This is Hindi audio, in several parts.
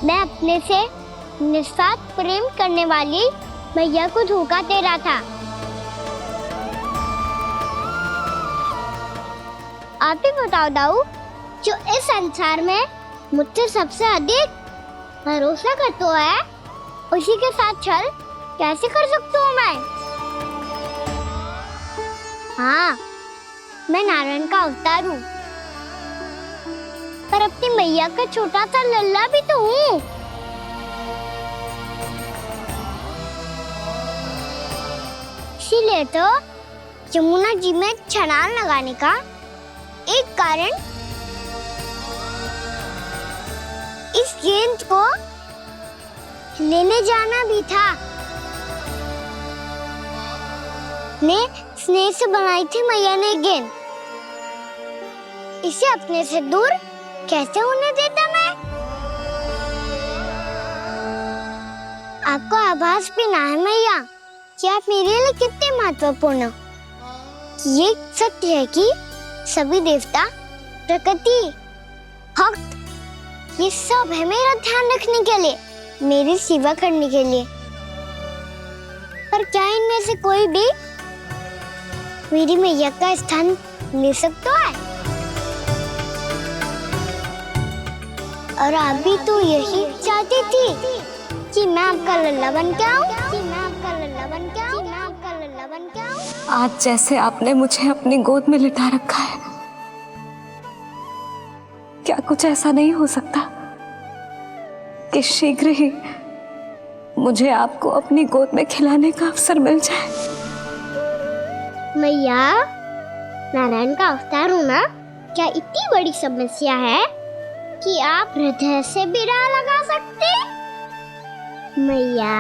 मैं अपने से निस्वार्थ प्रेम करने वाली मैया को धोखा दे रहा था। आप ही बताओ दाऊ, जो इस संसार में मुझसे सबसे अधिक भरोसा करता है, उसी के साथ छल कैसे कर सकता हूँ मैं? हाँ, मैं नारायण का अवतार हूँ, पर अपनी मैया का छोटा सा लल्ला भी तो हूँ। इसीलिए तो यमुना जी में छलांग लगाने का एक कारण इस गेंद को लेने जाना भी था। ने स्नेह से बनाई थी मैया ने गेंद, इसे अपने से दूर कैसे होने देता मैं? आपको आभास भी ना है मैया कि आप मेरे लिए कितने महत्वपूर्ण हो। ये सत्य है कि सभी देवता, प्रकृति, भक्त, ये सब है मेरा ध्यान रखने के लिए, मेरी सेवा करने के लिए। पर क्या इनमें से कोई भी मेरी मैया का स्थान ले सकता है? और आप भी तो यही चाहती थी कि मैं आपका लल्ला बन के आऊं, कि मैं आपका लल्ला बन के आऊं, कि मैं आपका लल्ला बन के आऊं। आज जैसे आपने मुझे अपनी गोद में लिटा रखा है, क्या कुछ ऐसा नहीं हो सकता कि शीघ्र ही मुझे आपको अपनी गोद में खिलाने का अवसर मिल जाए? मैया, नारायण का अवतार होना क्या इतनी बड़ी समस्या है कि आप हृदय से भी राह लगा सकते? मैया,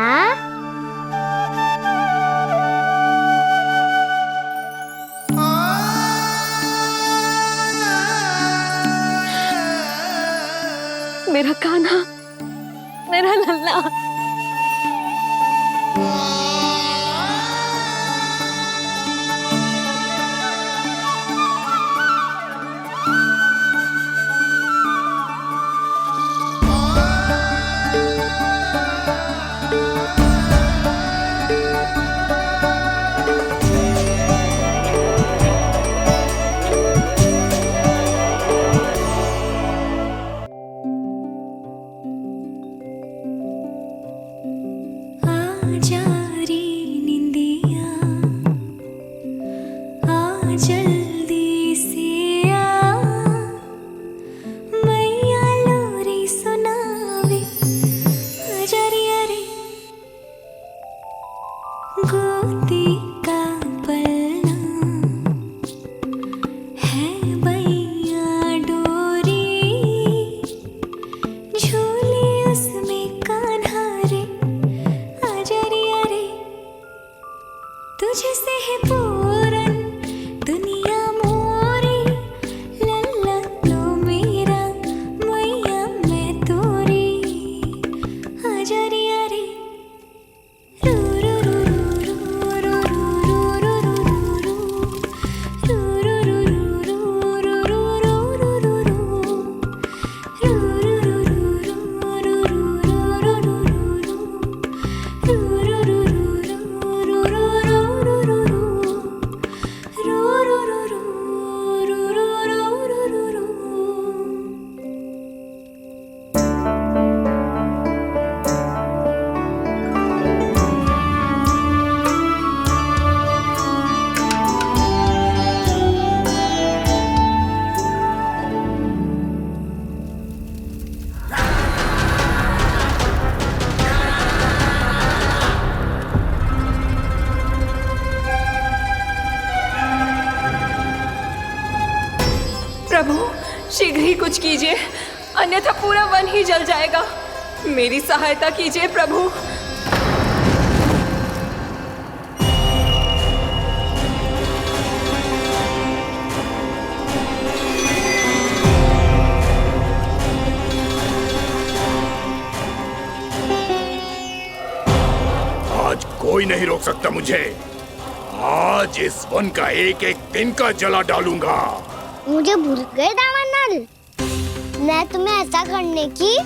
मेरा कान्हा, मेरा लल्ला। प्रभु, शीघ्र ही कुछ कीजिए, अन्यथा पूरा वन ही जल जाएगा। मेरी सहायता कीजिए प्रभु। आज कोई नहीं रोक सकता मुझे। आज इस वन का एक एक दिन का जला डालूंगा। मुझे भूल गए दामानल, मैं तुम्हें ऐसा करने की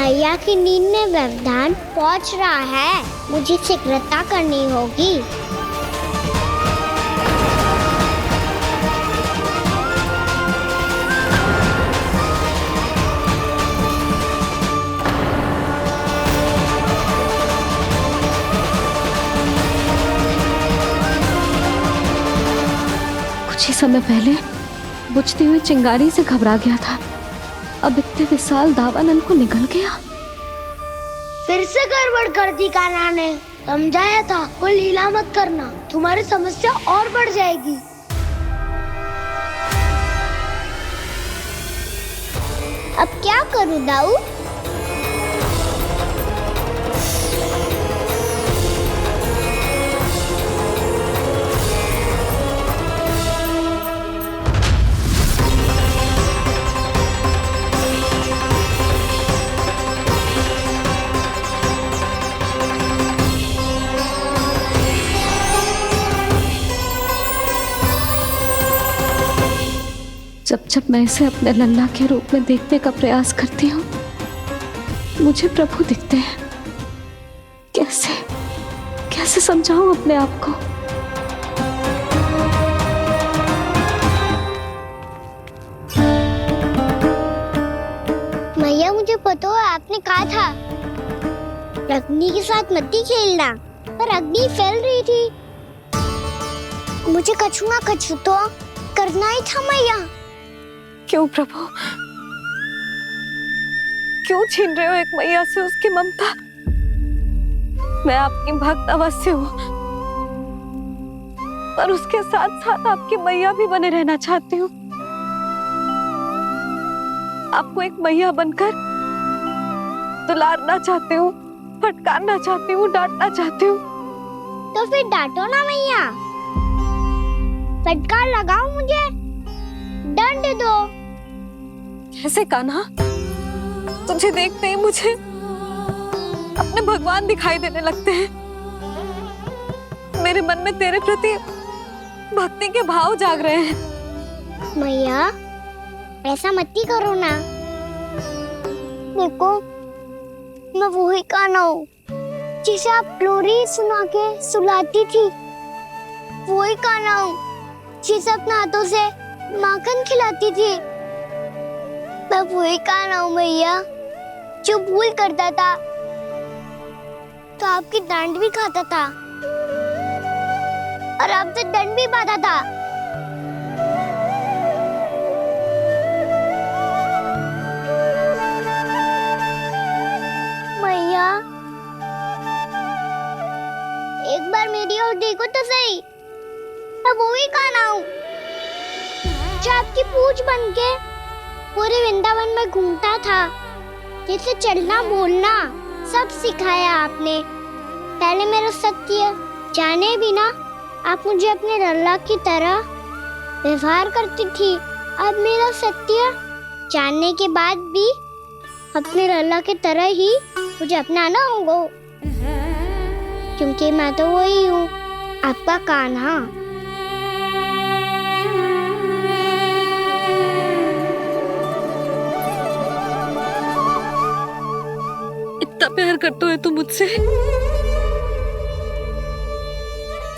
मैया की नींद में व्यवधान पहुंच रहा है, मुझे शीघ्रता करनी होगी। कुछ ही समय पहले बुझती हुई चिंगारी से घबरा गया था, अब इतने विशाल दावानल को निगल गया। फिर से गड़बड़ कर दी कान्हा ने। समझाया था कोई लीला मत करना, तुम्हारी समस्या और बढ़ जाएगी। अब क्या करूं दाऊ? जब जब मैं इसे अपने लल्ला के रूप में देखने का प्रयास करती हूँ, मुझे प्रभु दिखते हैं। कैसे कैसे समझाऊं अपने आप को? मैया मुझे पता है आपने कहा था अग्नि के साथ मत ही खेलना, पर अग्नि फैल रही थी। मुझे कछु ना कछु तो करना ही था मैया। क्यों प्रभु, क्यों छीन रहे हो एक मैया से उसकी ममता? मैं आपकी भक्त अवश्य हूँ, पर उसके साथ साथ आपकी मैया भी बने रहना चाहती हूँ। आपको एक मैया बनकर दुलारना चाहती हूँ, फटकारना चाहती हूँ, डांटना चाहती हूँ। तो फिर डांटो ना मैया, फटकार लगाओ, मुझे दंड दो। कैसे कान्हा? तुझे देखते ही मुझे अपने भगवान दिखाई देने लगते हैं। मेरे मन में तेरे प्रति भक्ति के भाव जाग रहे हैं। मैया ऐसा मत ही करो ना। देखो मैं वही कान्हा हूँ जिसे आप लोरी सुना के सुलाती थी। वही कान्हा हूँ जिसे अपने हाथों से माखन खिलाती थी। मैं वही कान्हा हूँ मैया जो भूल करता था तो आपकी डांट भी खाता था और आपसे दंड भी पाता था। मैया एक बार मेरी ओर देखो तो सही। मैं वही कान्हा हूँ जो आपकी पूछ बनके पूरे वृंदावन में घूमता था, जिसे चलना बोलना सब सिखाया आपने। पहले मेरा सत्य जाने बिना आप मुझे अपने लल्ला की तरह व्यवहार करती थी। अब मेरा सत्य जानने के बाद भी अपने लल्ला की तरह ही मुझे अपनाना होगा, क्योंकि मैं तो वही हूँ, आपका कान्हा। इतना प्यार करते हो तुम मुझसे?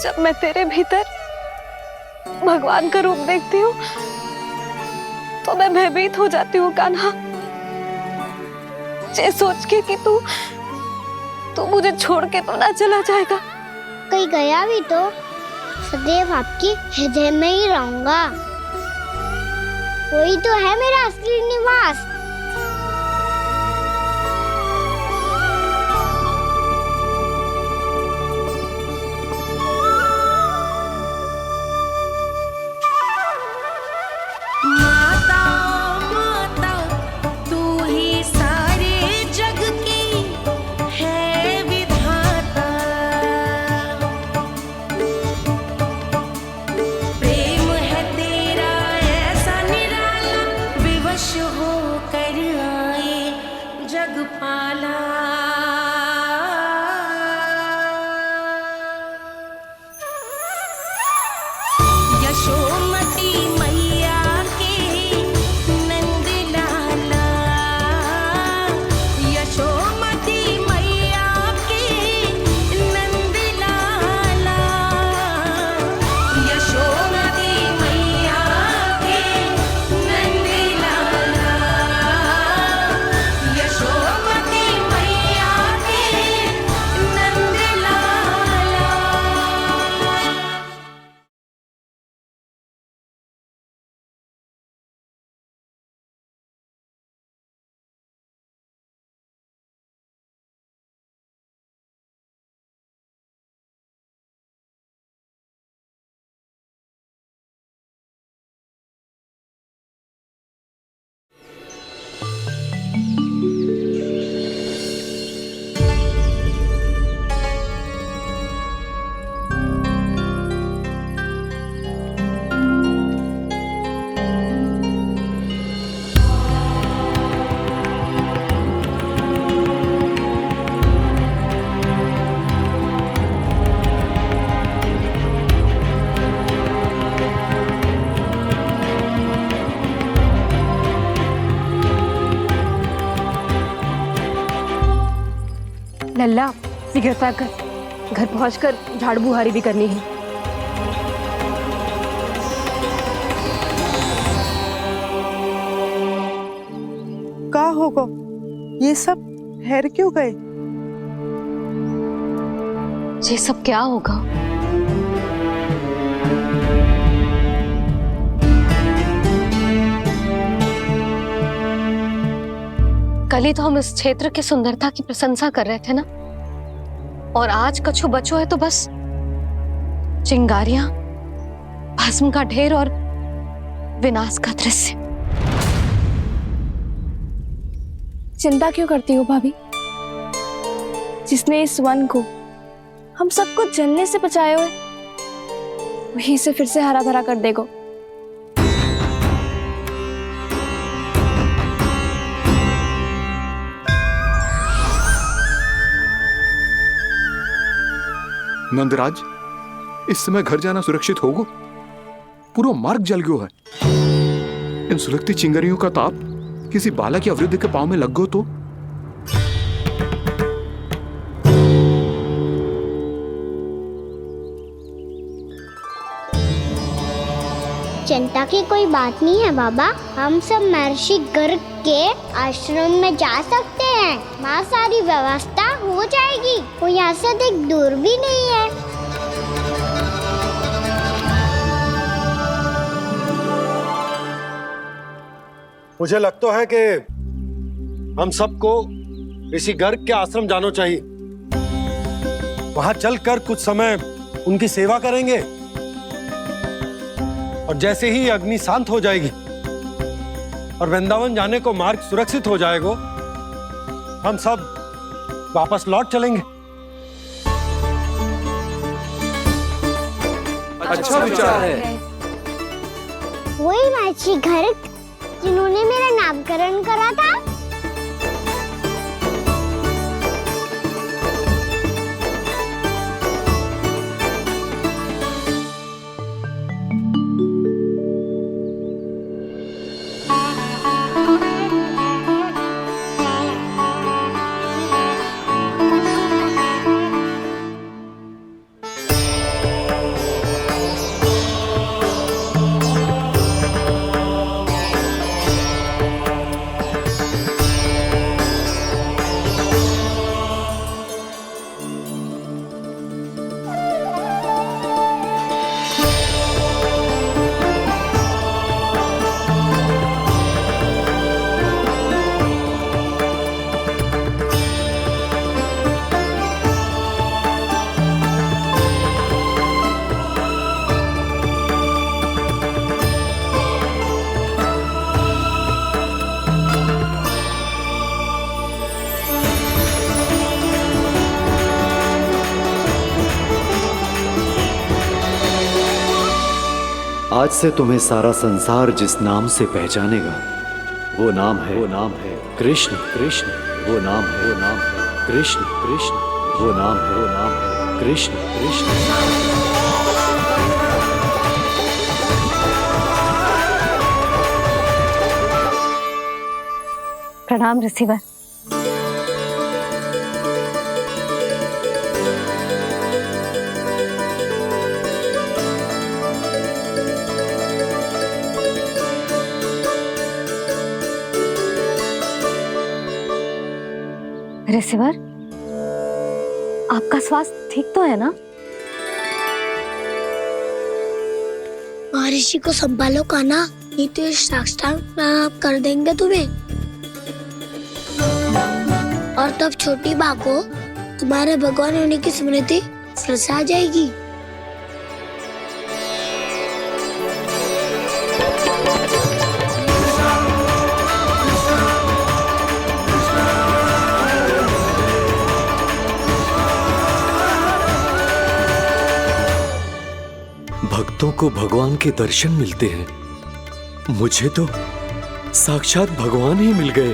जब मैं तेरे भीतर भगवान का रूप देखती हूँ तो मैं भयभीत हो जाती हूँ कान्हा। ये सोच के कि तू मुझे छोड़ के तो ना चला जाएगा। कहीं गया भी तो सदैव आपके हृदय में ही रहूंगा। वही तो है मेरा असली निवास। हो अहल्या शीघ्रता कर, घर पहुंचकर झाड़ू बुहारी भी करनी है। का होगा? ये सब ठहर क्यों गए? ये सब क्या होगा? कल ही तो हम इस क्षेत्र की सुंदरता की प्रशंसा कर रहे थे ना, और आज कछु बचो है तो बस चिंगारियां, भस्म का ढेर और विनाश का दृश्य। चिंता क्यों करती हो भाभी? जिसने इस वन को हम सबको जलने से बचाए हुए, वही इसे फिर से हरा भरा कर देगा। नंदराज, इस समय घर जाना सुरक्षित होगा? पूरा मार्ग जल गयो है। इन सुलगती चिंगारियों का ताप किसी बालक या वृद्ध के पांव में लग गयो तो? चिंता की कोई बात नहीं है बाबा, हम सब महर्षि गर्ग के आश्रम में जा सकते हैं। वहाँ सारी व्यवस्था हो जाएगी, वो यहाँ से अधिक दूर भी नहीं है। मुझे लगता है कि हम सबको ऋषि गर्ग के आश्रम जाना चाहिए। वहां चलकर कुछ समय उनकी सेवा करेंगे, और जैसे ही अग्नि शांत हो जाएगी और वृंदावन जाने को मार्ग सुरक्षित हो जाएगा, हम सब वापस लौट चलेंगे। अच्छा विचार है। वही महर्षि गर्ग जिन्होंने मेरा नामकरण करा था। आज से तुम्हें सारा संसार जिस नाम से पहचानेगा, वो नाम है कृष्ण। कृष्ण वो नाम है कृष्ण। कृष्ण वो नाम है कृष्ण। कृष्ण। प्रणाम ऋषिवर। ऋषिवर, आपका स्वास्थ्य ठीक तो है ना? महर्षि को संभालो कान्हा, नहीं तो ये साष्टांग प्रणाम कर देंगे तुम्हें। और तब छोटी बा को तुम्हारे भगवान होने की स्मृति फिर से आ जाएगी। भक्तों को भगवान के दर्शन मिलते हैं, मुझे तो साक्षात भगवान ही मिल गए।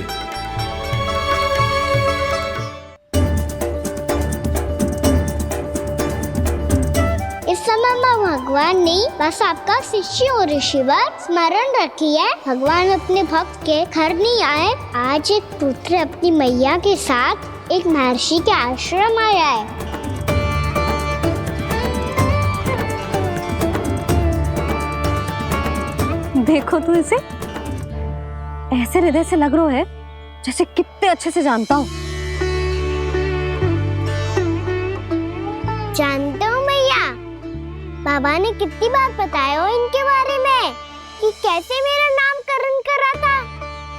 इस समय मैं भगवान नहीं, बस आपका शिष्य हूँ ऋषिवर। स्मरण रखिए, भगवान अपने भक्त के घर नहीं आए। आज एक पुत्र अपनी मैया के साथ एक महर्षि के आश्रम आया है। देखो तू इसे, ऐसे हृदय से लग रहा है जैसे कितने अच्छे से जानता हूँ। जानते हो मैया, बाबा ने कितनी बार बताया हो इनके बारे में कि कैसे मेरा नामकरण करा था,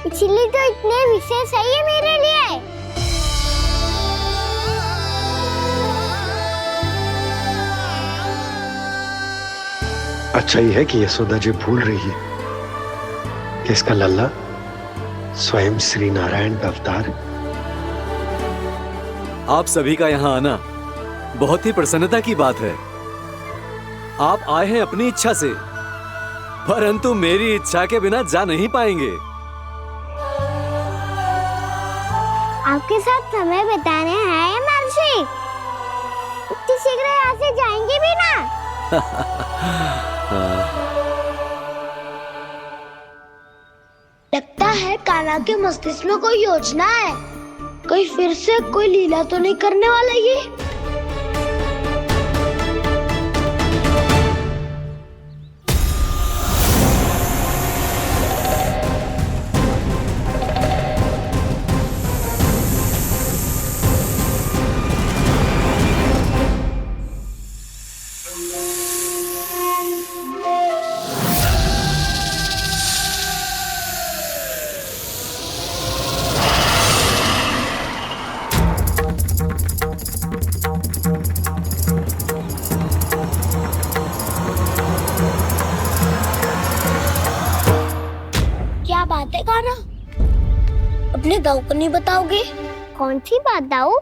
इसीलिए तो इतने विशेष है ये मेरे लिए। अच्छा ही है कि यशोदा जी भूल रही है कि इसका लल्ला स्वयं श्री नारायण का अवतार। आप सभी का यहाँ आना बहुत ही प्रसन्नता की बात है। आप आए हैं अपनी इच्छा से, परंतु मेरी इच्छा के बिना जा नहीं पाएंगे। आपके साथ समय बिताने हैं महर्षि, इतनी शीघ्र यहाँ से जाएंगे भी ना? लगता है कान्हा के मस्तिष्क में कोई योजना है, कोई फिर से कोई लीला तो नहीं करने वाला ये। क्या बात है कान्हा, अपने दाऊ को नहीं बताओगे? कौन सी बात दाऊ?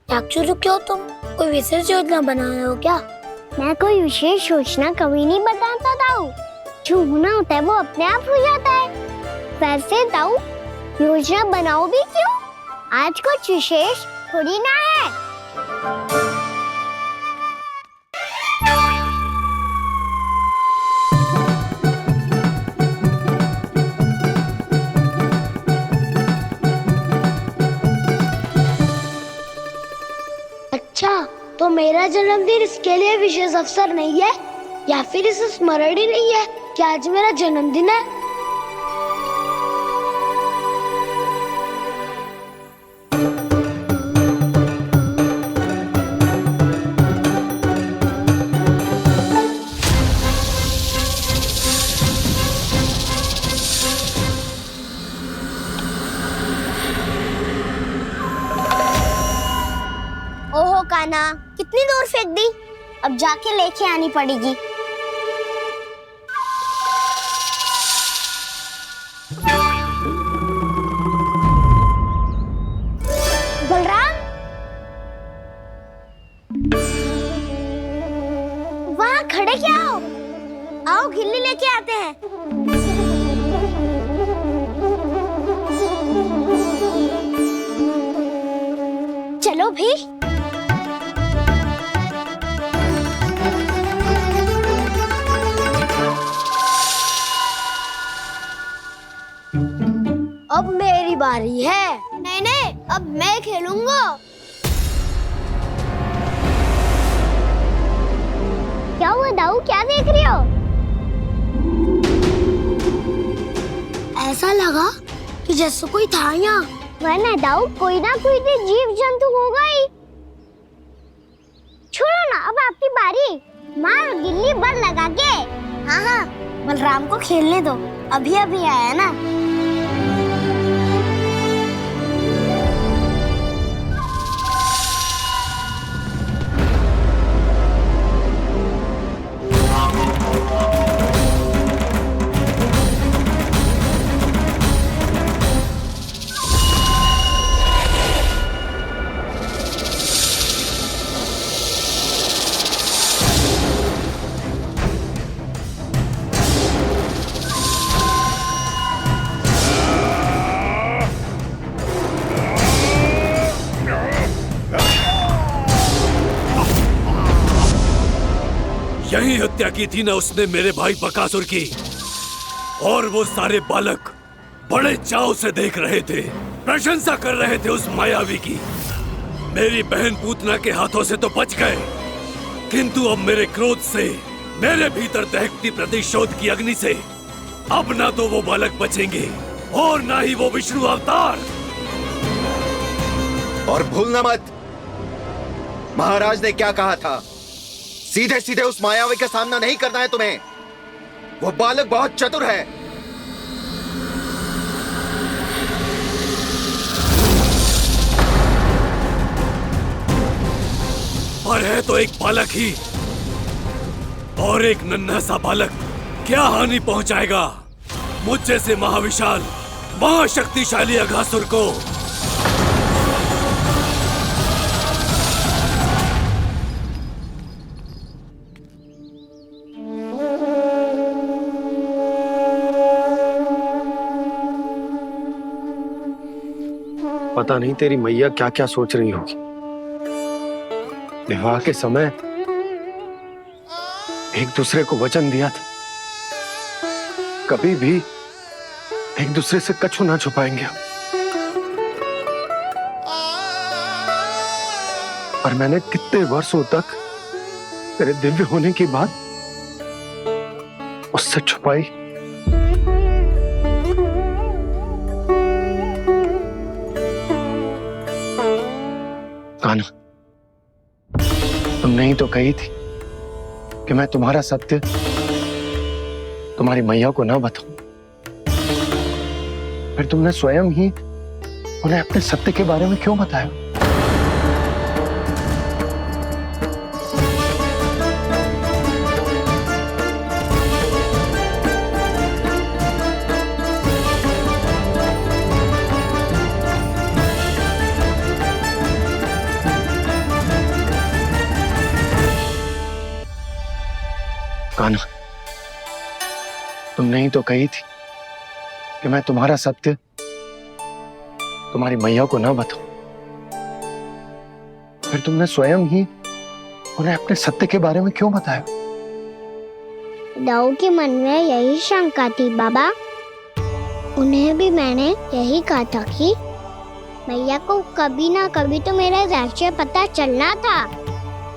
याक्षुरु क्यों, तुम कोई विशेष योजना बना रहे हो क्या? मैं कोई विशेष योजना कभी नहीं बताता दाऊ, जो होना होता है वो अपने आप हो जाता है। वैसे दाऊ योजना बनाओ भी क्यों, आज कुछ विशेष थोड़ी ना है। अच्छा, तो मेरा जन्मदिन इसके लिए विशेष अवसर नहीं है, या फिर इसे स्मरण ही नहीं है कि आज मेरा जन्मदिन है? ओहो कान्हा, कितनी दूर फेंक दी, अब जाके लेके आनी पड़ेगी। बलराम, वहाँ खड़े क्या हो? आओ घिल्ली लेके आते हैं। चलो भी। अब मेरी बारी है। नहीं नहीं, अब मैं खेलूंगा। क्या हुआ दाऊ, क्या देख रही हो? ऐसा लगा कि जैसे कोई था यहाँ। वरना दाऊ कोई ना कोई तो जीव जंतु होगा ही। छोड़ो ना, अब आपकी बारी। मार गिल्ली बल लगा के। हाँ हाँ, बलराम को खेलने दो, अभी अभी आया ना। यही हत्या की थी ना उसने मेरे भाई बकासुर की, और वो सारे बालक बड़े चाव से देख रहे थे, प्रशंसा कर रहे थे उस मायावी की। मेरी बहन पूतना के हाथों से तो बच गए, किंतु अब मेरे क्रोध से, मेरे भीतर दहकती प्रतिशोध की अग्नि से अब ना तो वो बालक बचेंगे और ना ही वो विष्णु अवतार। और भूलना मत, महाराज ने क्या कहा था, सीधे सीधे उस मायावी का सामना नहीं करना है तुम्हें। वो बालक बहुत चतुर है। पर है तो एक बालक ही, और एक नन्हा सा बालक क्या हानि पहुंचाएगा मुझ जैसे महाविशाल महाशक्तिशाली अघासुर को। पता नहीं तेरी मैया क्या क्या सोच रही होगी। विवाह के समय एक दूसरे को वचन दिया था, कभी भी एक दूसरे से कछु ना छुपाएंगे। पर मैंने कितने वर्षों तक तेरे दिव्य होने की बात उससे छुपाई। कान्हा, तुमने ही तो कही थी कि मैं तुम्हारा सत्य तुम्हारी मैया को ना बताऊं। फिर तुमने स्वयं ही उन्हें अपने सत्य के बारे में क्यों बताया? कान्हा, तुमने ही तो कही थी कि मैं तुम्हारा सत्य तुम्हारी मैया को ना बताऊं। फिर तुमने स्वयं ही उन्हें अपने सत्य के बारे में क्यों बताया? दाऊ के मन में यही शंका थी बाबा। उन्हें भी मैंने यही कहा था कि मैया को कभी ना कभी तो मेरा रहस्य पता चलना था।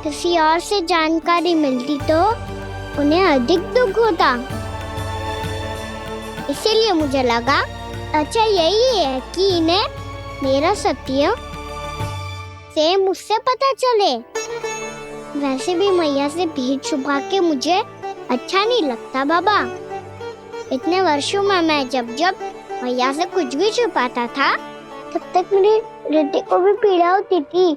किसी और से जानकारी मिलती तो उन्हें अधिक दुख होता। इसीलिए मुझे लगा अच्छा यही है कि इन्हें मेरा सत्य से मुझसे पता चले। वैसे भी मैया से भेद छुपा के मुझे अच्छा नहीं लगता बाबा। इतने वर्षों में मैं जब जब मैया से कुछ भी छुपाता था तब तक मेरी हृदय को भी पीड़ा होती थी।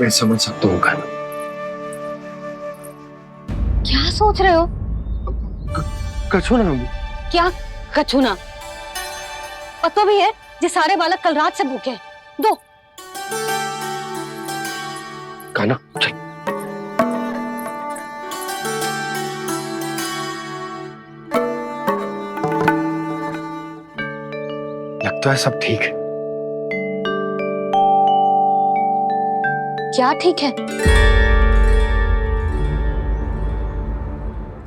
मैं समझ सकता हूँ कान्हा। क्या सोच रहे हो? कछु ना। क्या कछु ना? पता भी है ये सारे बालक कल रात से भूखे हैं। दो। कान्हा चल। लगता है सब ठीक है। क्या ठीक है?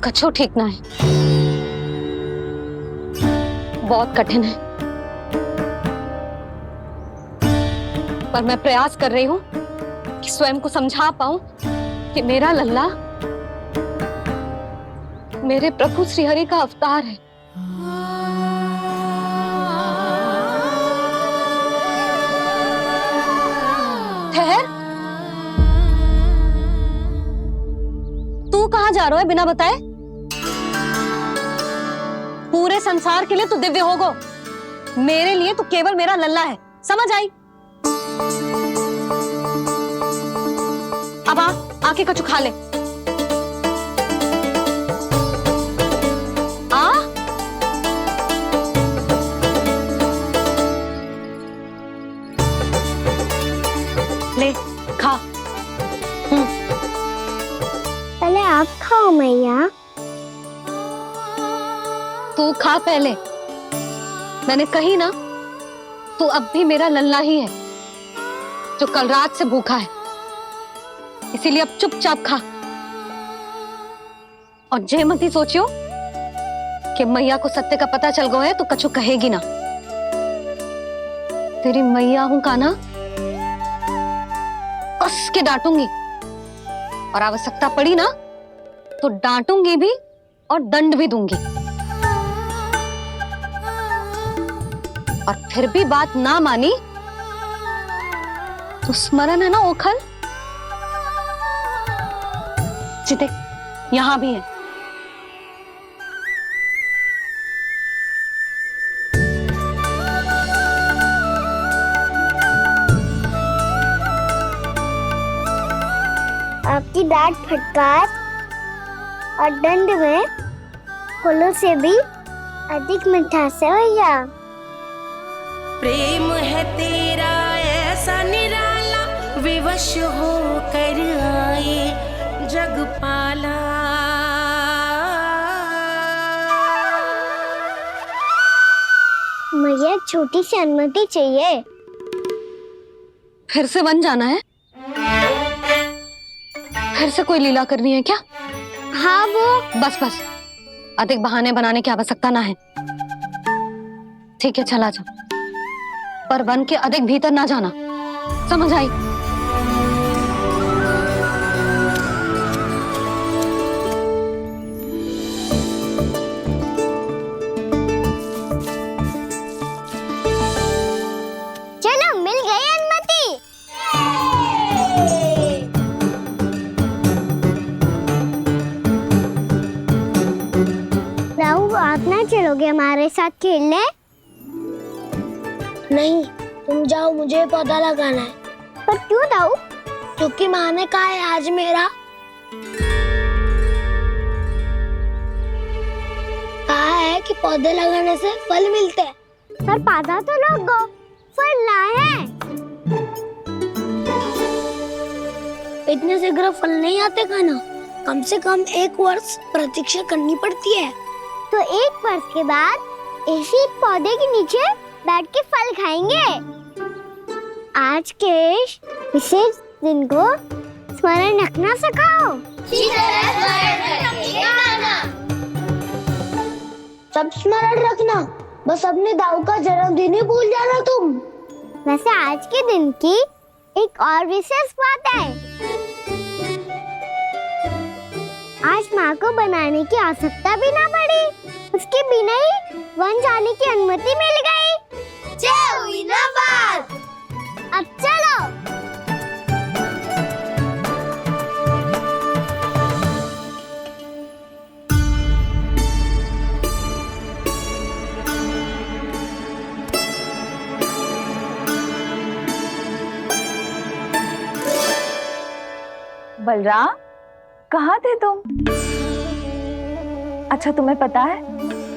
कछु ठीक ना है। बहुत कठिन है, पर मैं प्रयास कर रही हूं कि स्वयं को समझा पाऊं कि मेरा लल्ला मेरे प्रभु श्रीहरि का अवतार है। ठहर, तू कहां जा रहा है बिना बताए? पूरे संसार के लिए तू दिव्य होगो, मेरे लिए तू केवल मेरा लल्ला है। समझ आई? अब आके कछु खा ले। आ ले खा। पहले आप खाओ मैया। तू खा पहले। मैंने कही ना, तू अब भी मेरा लल्ला ही है जो कल रात से भूखा है। इसीलिए अब चुपचाप खा। और जे मती सोचियो कि मैया को सत्य का पता चल गया है तो कछु कहेगी ना। तेरी मैया हूं काना, कस के डांटूंगी, और आवश्यकता पड़ी ना तो डांटूंगी भी और दंड भी दूंगी। और फिर भी बात ना मानी तो स्मरण है ना ओखल, देख यहां भी है। आपकी डांट फटकार और दंड में फूलों से भी अधिक मिठास है भैया। प्रेम है तेरा ऐसा निराला, विवश हो कर आए जगपाला। मैया छोटी सी अनुमति चाहिए। फिर से वन जाना है? फिर से कोई लीला करनी है क्या? हाँ वो बस बस, अधिक बहाने बनाने की आवश्यकता ना है। ठीक है चला जा, पर वन के अधिक भीतर ना जाना, समझ आई? चलो मिल गई अनुमति। राहु आप ना चलोगे हमारे साथ खेलने? नहीं, तुम जाओ, मुझे पौधा लगाना है। पर क्यों राहु? क्योंकि माँ ने कहा है आज मेरा कहा है कि पौधे लगाने से फल मिलते हैं। पर पौधा तो लगो, फल ना है। इतने शीघ्र फल नहीं आते खाना, कम से कम 1 वर्ष प्रतीक्षा करनी पड़ती है। तो 1 वर्ष के बाद इसी पौधे के नीचे बैठ के फल खाएंगे। आज के इस विशेष दिन को स्मरण रखना सिखाओ। सब स्मरण रखना, बस अपने दाऊ का जन्मदिन ही भूल जाना तुम। वैसे आज के दिन की एक और विशेष बात है। आज माँ को बनाने की आवश्यकता भी ना पड़ी, उसके बिना ही वन जाने की अनुमति मिल गई। जय हुई ना बात। अब चलो। बलराम, कहाँ थे तुम? अच्छा तुम्हें पता है,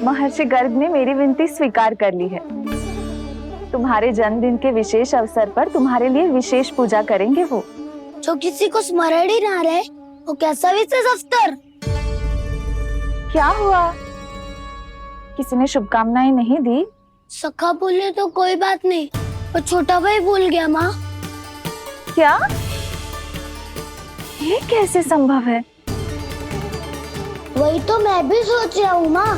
महर्षि गर्ग ने मेरी विनती स्वीकार कर ली है। तुम्हारे जन्मदिन के विशेष अवसर पर तुम्हारे लिए विशेष पूजा करेंगे वो। जो किसी को स्मरण ही ना रहे, वो कैसा विशेष अवसर? क्या हुआ? किसी ने शुभकामनाएं नहीं दी? सखा बोले तो कोई बात नहीं, पर छोटा भाई भूल गया माँ। क्या? ये कैसे संभव है? वही तो मैं भी सोच रहा हूँ माँ।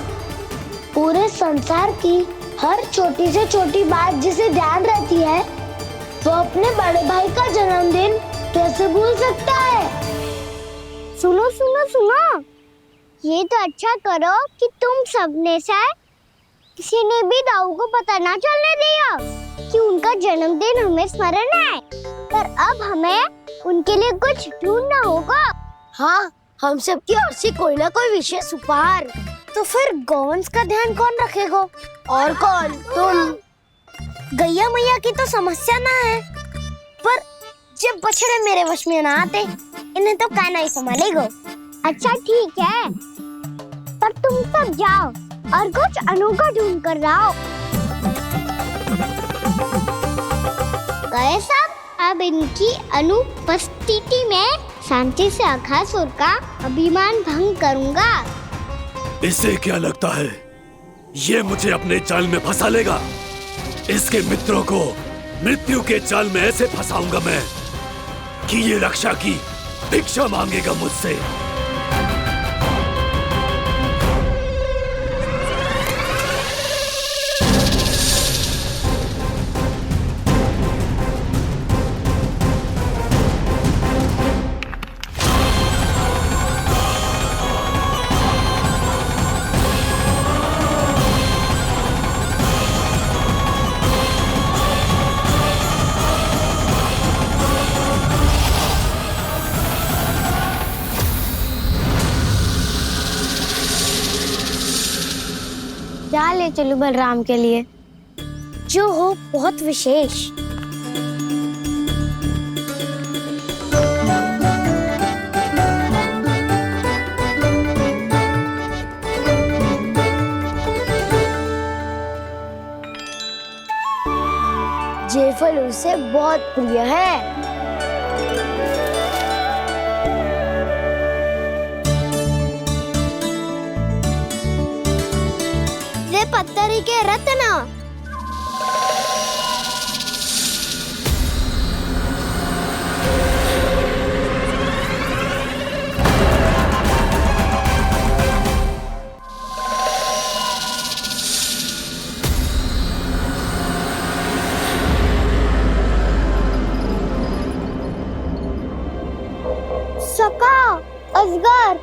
पूरे संसार की हर छोटी से छोटी बात जिसे ध्यान रहती है, वो अपने बड़े भाई का जन्मदिन कैसे भूल सकता है? सुनो सुनो सुनो, ये तो अच्छा करो कि तुम सबने से किसी ने भी दाऊ को पता ना चलने दिया कि उनका जन्मदिन हमें स्मरण है। पर अब हमें उनके लिए कुछ ढूंढना होगा। हाँ, हम सबकी ओर से कोई ना कोई विशेष उपहार। तो फिर गौंस का ध्यान कौन रखेगा? और कौन? तुम। गैया मैया की तो समस्या ना है, पर जब बछड़े मेरे वश में ना आते, इन्हें तो कान्हा ही संभालेगा। अच्छा ठीक है, पर तुम सब जाओ और कुछ अनोखा ढूंढ कर लाओ। गए सब? अब इनकी अनुपस्थिति में शांति से अघासुर का अभिमान भंग करूंगा। इसे क्या लगता है ये मुझे अपने जाल में फंसा लेगा? इसके मित्रों को मृत्यु के जाल में ऐसे फंसाऊंगा मैं कि ये रक्षा की भिक्षा मांगेगा मुझसे। क्या ले चलूं बलराम के लिए जो हो बहुत विशेष। ये फल उसे बहुत प्रिय है। पत्थरी के रत्न। सका अजगर।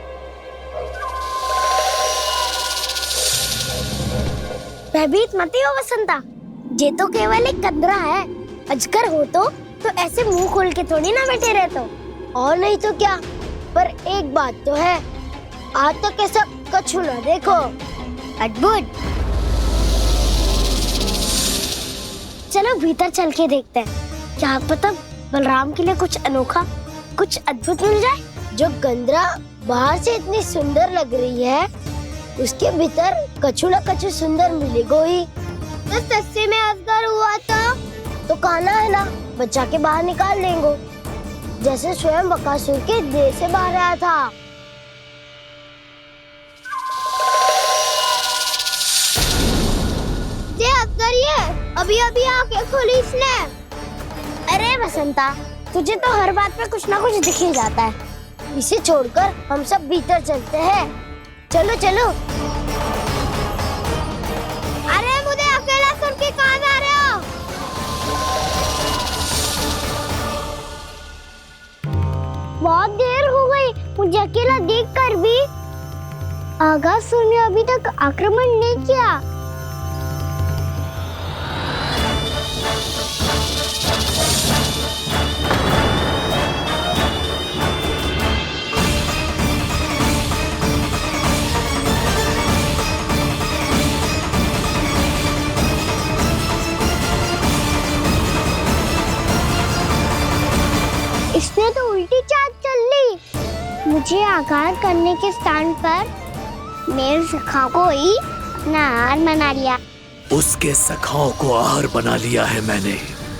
भयभीत मत हो वसंता, ये तो केवल एक कंदरा है। अजगर हो तो ऐसे मुंह खोल के थोड़ी ना बैठे रहते हो। और नहीं तो क्या, पर एक बात तो है, आज तक ऐसा कछु ना देखो। अद्भुत। चलो भीतर चल के देखते हैं, क्या पता बलराम के लिए कुछ अनोखा, कुछ अद्भुत मिल जाए। जो कंदरा बाहर से इतनी सुंदर लग रही है, उसके भीतर कछु न कछु सुंदर मिलेगा ही। तो सस्ते में अजगर हुआ तो काना है ना, बच्चा के बाहर निकाल लेंगे, जैसे स्वयं बकासुर के देह से बाहर आया था। ये अजगर ये अभी अभी आके खोली इसने। अरे वसंता, तुझे तो हर बात पे कुछ ना कुछ दिख ही जाता है। इसे छोड़कर हम सब भीतर चलते हैं। चलो चलो। अरे मुझे अकेला सुन के कहाँ जा रहे हो? बहुत देर हो गई मुझे अकेला देखकर भी। आगासुर ने अभी तक आक्रमण नहीं किया। इसने तो उल्टी चाल चल ली। मुझे आघात करने के स्थान पर मेरे सखा को ही अपना आहार बना लिया। उसके सखाओं को आहार बना लिया है मैंने।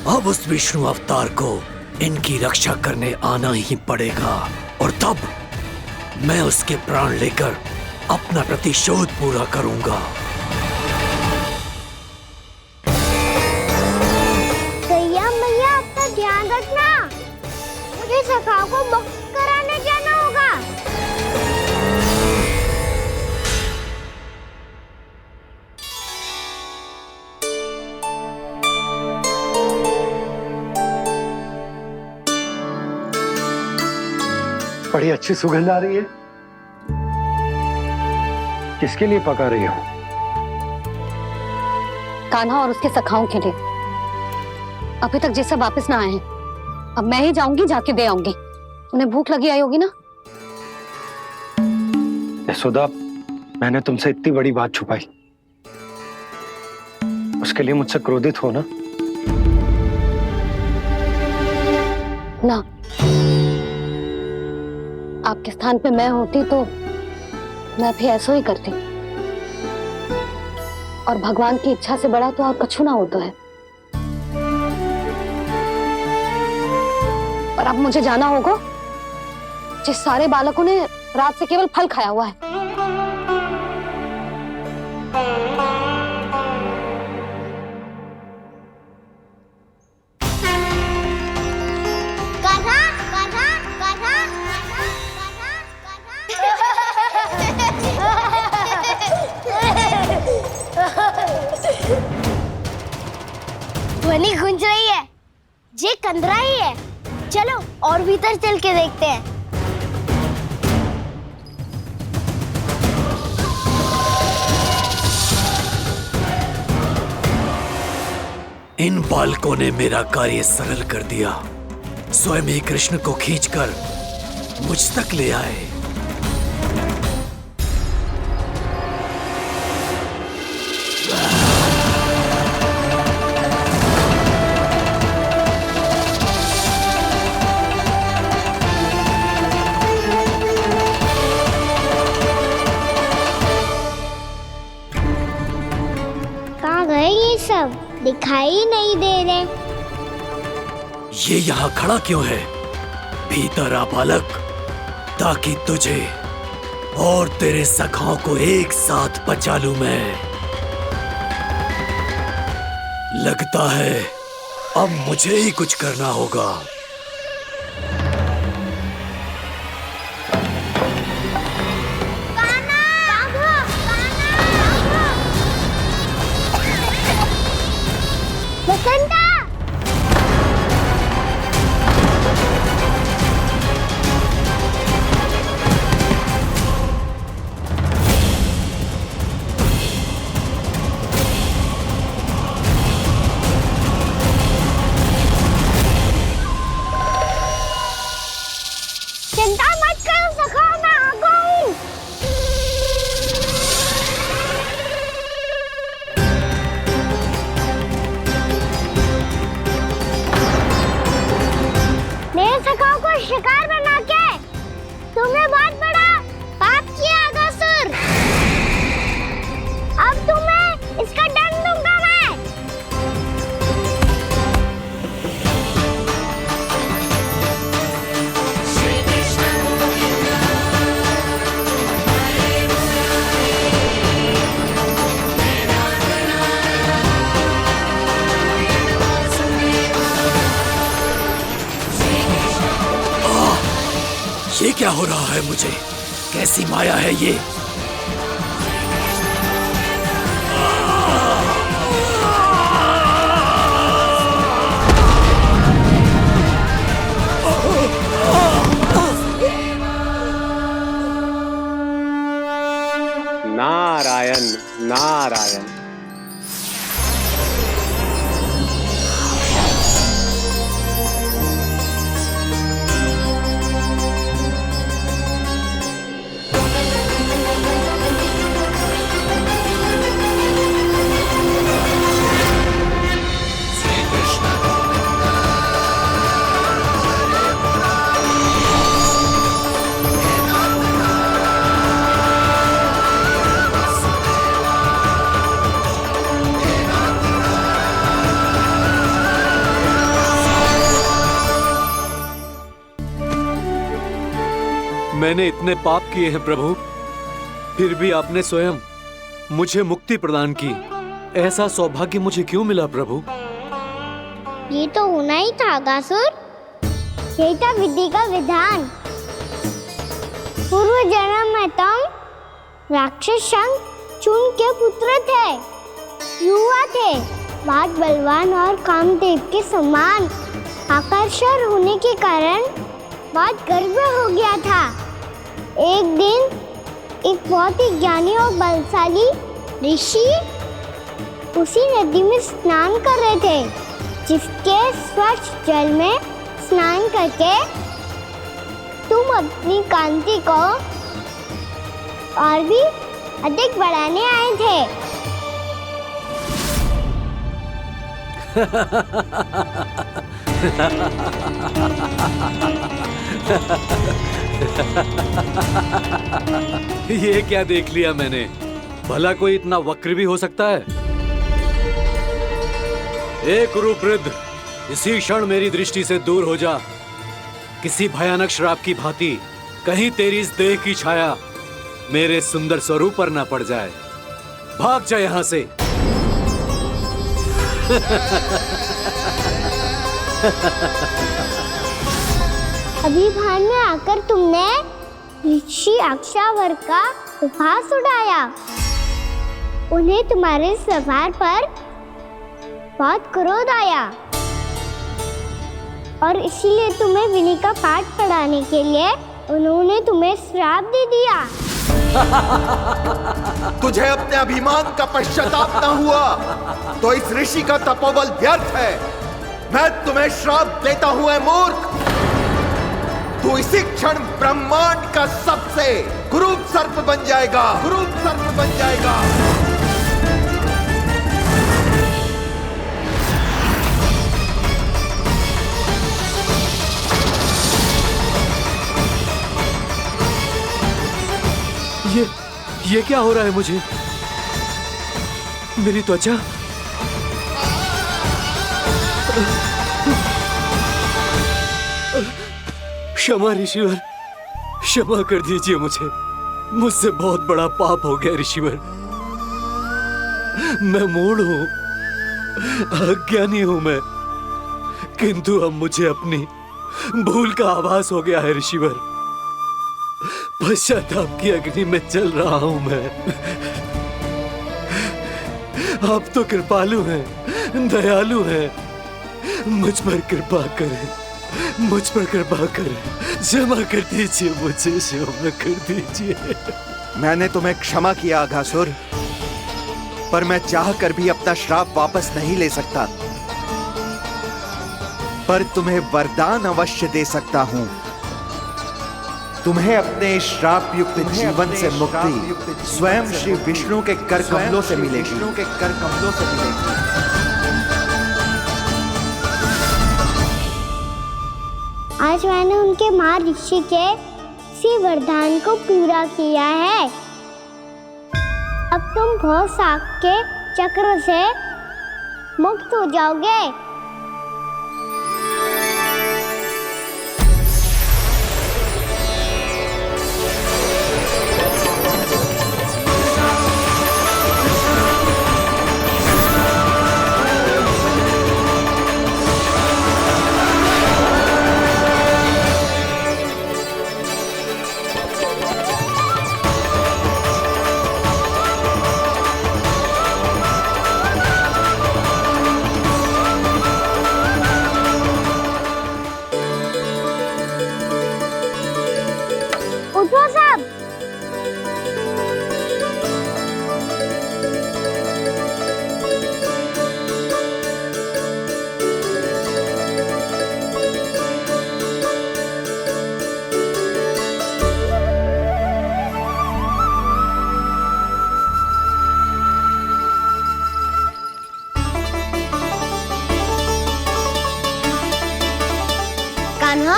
अब उस विष्णु अवतार को इनकी रक्षा करने आना ही पड़ेगा, और तब मैं उसके प्राण लेकर अपना प्रतिशोध पूरा करूंगा। मैया अपना ध्यान रखना, मुझे सखा को मुक्त कराने जाना होगा। बड़ी अच्छी सुगंध आ रही है। किसके लिए पका रही हो? कान्हा और उसके सखाओं के लिए। अभी तक जैसे वापस ना आए हैं, अब मैं ही जाऊंगी, जाके दे आऊंगी। उन्हें भूख लगी आई होगी ना। यशोदा, मैंने तुमसे इतनी बड़ी बात छुपाई, उसके लिए मुझसे क्रोधित हो ना? ना, आपके स्थान पे मैं होती तो मैं भी ऐसा ही करती। और भगवान की इच्छा से बड़ा तो और कछु ना होता है। और अब मुझे जाना होगा। जिस सारे बालकों ने रात से केवल फल खाया हुआ है। कान्हा, कान्हा, कान्हा, ध्वनि गूंज रही है, ये कंदरा ही है। चलो और भीतर चल के देखते हैं। इन बालकों ने मेरा कार्य सरल कर दिया। स्वयं ही कृष्ण को खींचकर मुझ तक ले आए। कहाँ गए ये सब? दिखाई नहीं दे रहे। ये यहाँ खड़ा क्यों है? भीतर आ बालक, ताकि तुझे और तेरे सखाओं को एक साथ बचा लूं मैं। लगता है अब मुझे ही कुछ करना होगा। बसंता! चिंता मत करो सखा, मैं आ गई। मेरे सखाओं को शिकार बना के तुमने बहुत बड़ा पाप किया अगासुर। अब तुम्हें इसका दंड दूंगा मैं। ये क्या हो रहा है मुझे? कैसी माया है ये? नारायण नारायण। मैंने इतने पाप किए हैं प्रभु, फिर भी आपने स्वयं मुझे मुक्ति प्रदान की। ऐसा सौभाग्य मुझे क्यों मिला प्रभु? ये तो होना ही था अगासुर। यही था विधि का विधान। पूर्व जन्म में तुम राक्षस शंखचूड़ के पुत्र थे, युवा थे, बहुत बलवान और कामदेव के समान। आकर्षण होने के कारण बहुत गर्व हो गया था। एक दिन एक बहुत ही ज्ञानी और बलशाली ऋषि उसी नदी में स्नान कर रहे थे, जिसके स्वच्छ जल में स्नान करके तुम अपनी कांति को और भी अधिक बढ़ाने आए थे। ये क्या देख लिया मैंने? भला कोई इतना वक्र भी हो सकता है? एक कुरुवृद्ध, इसी क्षण मेरी दृष्टि से दूर हो जा। किसी भयानक श्राप की भांति कहीं तेरी इस देह की छाया मेरे सुंदर स्वरूप पर न पड़ जाए। भाग जा यहाँ से। अभी भान में आकर तुमने ऋषि अक्षावर का उपहास उड़ाया। उन्हें तुम्हारे सवार पर बहुत क्रोध आया और इसीलिए तुम्हें विनी का पाठ पढ़ाने के लिए उन्होंने तुम्हें श्राप दे दिया। तुझे अपने अभिमान का पश्चाताप न हुआ तो इस ऋषि का तपोबल व्यर्थ है। मैं तुम्हें श्राप देता हूं ऐ मूर्ख। तू इसी क्षण ब्रह्मांड का सबसे कुरूप सर्प बन जाएगा, कुरूप सर्प बन जाएगा। ये क्या हो रहा है मुझे? मेरी त्वचा क्षमा ऋषिवर, क्षमा कर दीजिए मुझे। मुझसे बहुत बड़ा पाप हो गया ऋषिवर। मैं मूढ़ हूं, अज्ञानी हूं मैं, किंतु अब मुझे अपनी भूल का आभास हो गया है ऋषिवर। पश्चाताप की अग्नि में जल रहा हूं मैं। आप तो कृपालु हैं, दयालु हैं, मुझ पर कृपा करें, मुझ पर कृपा करें, क्षमा कर दीजिए मुझे, क्षमा कर दीजिए। मैंने तुम्हें क्षमा किया अघासुर, पर मैं चाहकर भी अपना श्राप वापस नहीं ले सकता। पर तुम्हें वरदान अवश्य दे सकता हूं। तुम्हें अपने श्राप युक्त जीवन से मुक्ति स्वयं श्री विष्णु के कर कमलों से मिलेगी, विष्णु के कर कमलों से मिलेगी। आज मैंने उनके मां ऋषि के इसी वरदान को पूरा किया है। अब तुम भव साग के चक्र से मुक्त हो जाओगे। उठो सब। कान्हा,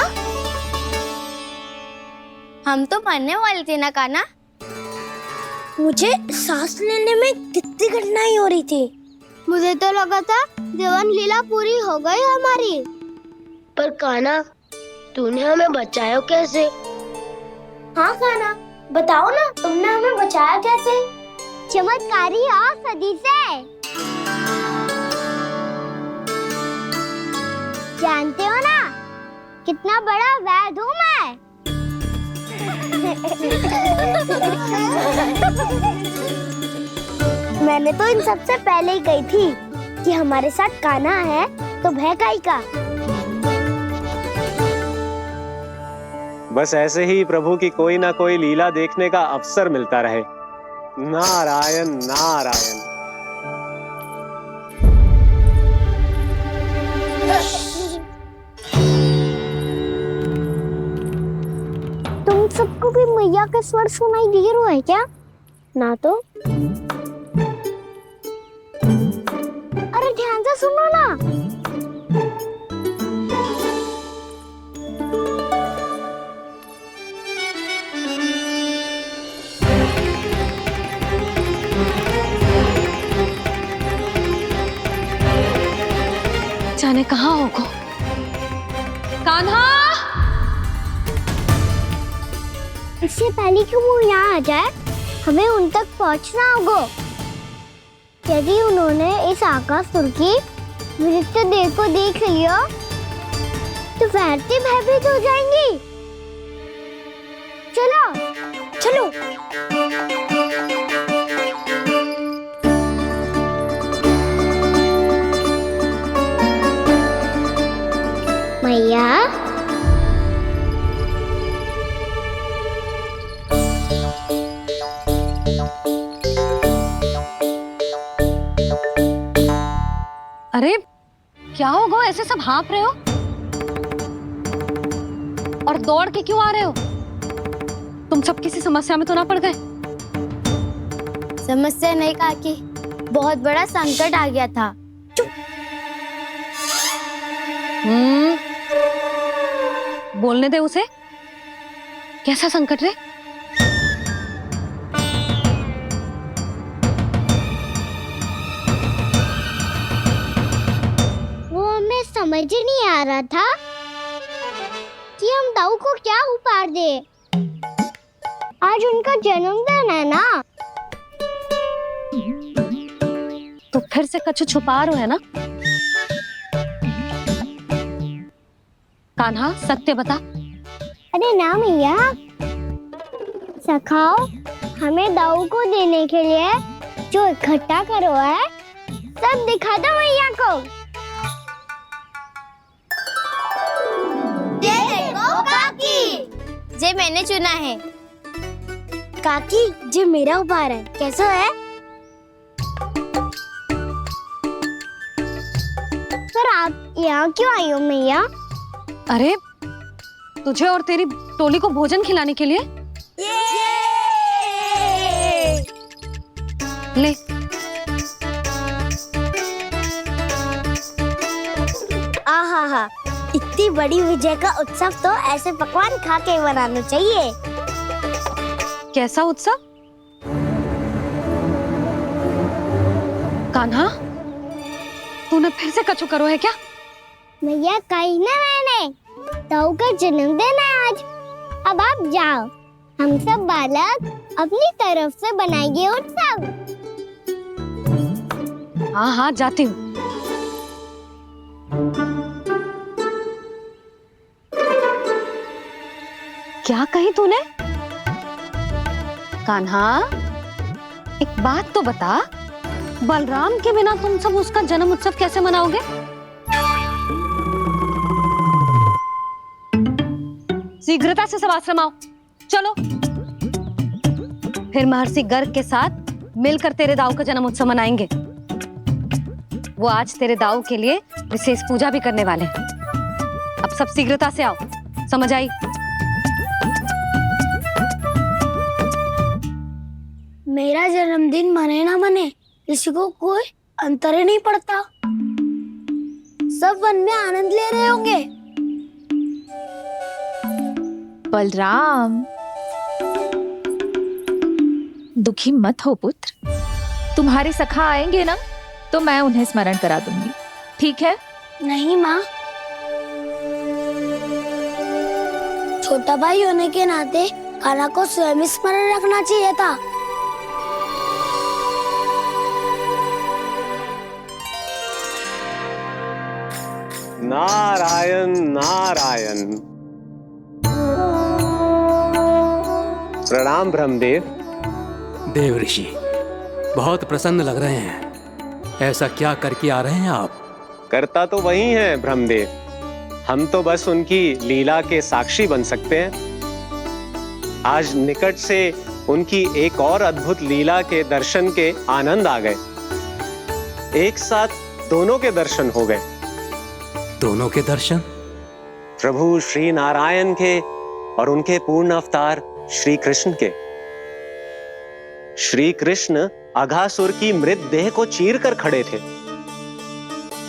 हम तो मरने वाले थे ना कान्हा। मुझे सांस लेने में कितनी कठिनाई हो रही थी। मुझे तो लगा था जीवन लीला पूरी हो गई हमारी। पर कान्हा, तूने हमें बचाया कैसे? हाँ कान्हा, बताओ ना, तुमने हमें बचाया कैसे? चमत्कारी औषधि से। जानते हो ना कितना बड़ा वैद्य हूँ मैं। मैंने तो इन सबसे पहले ही कही थी कि हमारे साथ कान्हा है तो भय काई का। बस ऐसे ही प्रभु की कोई ना कोई लीला देखने का अवसर मिलता रहे। नारायण नारायण। तुम सबको भी मैया का स्वर सुनाई दे रहा है क्या? ना तो। अरे ध्यान से सुनो ना। जाने कहाँ होगो? कान्हा! इससे पहले कि वो यहाँ आ जाए, हमें उन तक पहुँचना होगा। यदि उन्होंने इस आकासुर की नृत्य देह को देख लिया, तो वैरती भयभीत हो जाएंगी। चलो, चलो। अरे क्या हो गो, ऐसे सब हाँफ रहे हो और दौड़ के क्यों आ रहे हो? तुम सब किसी समस्या में तो ना पड़ गए? समस्या नहीं काकी, बहुत बड़ा संकट आ गया था। बोलने दे उसे। कैसा संकट रे? वो हमें समझ ही नहीं आ रहा था कि हम दाऊ को क्या उपहार दे। आज उनका जन्मदिन है ना। तो फिर से कछु छुपा रहे हो है ना? कान्हा सत्य बता। अरे ना मैया, सखाओ हमें दाऊ को देने के लिए जो इकट्ठा करो है सब दिखा दो मैया को। ये देखो काकी, जे मैंने चुना है। काकी जे मेरा उपहार है, कैसा है? पर आप यहाँ क्यों आई हो मैया? अरे तुझे और तेरी टोली को भोजन खिलाने के लिए। ले। आहा, इतनी बड़ी विजय का उत्सव तो ऐसे पकवान खा के मनाना चाहिए। कैसा उत्सव? कान्हा तूने फिर से कछु करो है क्या? मैया कही ना मैंने, दाऊ का जन्मदिन है आज। अब आप जाओ, हम सब बालक अपनी तरफ से बनाएंगे उत्सव। हाँ हाँ जाती हूँ। क्या कही तूने? कान्हा एक बात तो बता, बलराम के बिना तुम सब उसका जन्म उत्सव कैसे मनाओगे? शीघ्रता से सब आश्रम आओ, चलो। फिर महर्षि गर्ग के साथ मिलकर तेरे दाऊ का जन्म उत्सव मनाएंगे। वो आज तेरे दाऊ के लिए विशेष पूजा भी करने वाले हैं। अब सब शीघ्रता से आओ, समझ आई? मेरा जन्मदिन मने ना मने, किसी को कोई अंतर ही नहीं पड़ता। सब वन में आनंद ले रहे होंगे। बलराम, दुखी मत हो पुत्र। तुम्हारे सखा आएंगे ना तो मैं उन्हें स्मरण करा दूंगी, ठीक है? नहीं माँ, छोटा भाई होने के नाते कान्हा को स्वयं स्मरण रखना चाहिए था। नारायण नारायण। प्रणाम ब्रह्मदेव। देव ऋषि बहुत प्रसन्न लग रहे हैं। ऐसा क्या करके आ रहे हैं आप? करता तो वही है ब्रह्मदेव, हम तो बस उनकी लीला के साक्षी बन सकते हैं। आज निकट से उनकी एक और अद्भुत लीला के दर्शन के आनंद आ गए। एक साथ दोनों के दर्शन हो गए। दोनों के दर्शन? प्रभु श्री नारायण के और उनके पूर्ण अवतार श्री कृष्ण के। श्री कृष्ण अघासुर की मृत देह को चीर कर खड़े थे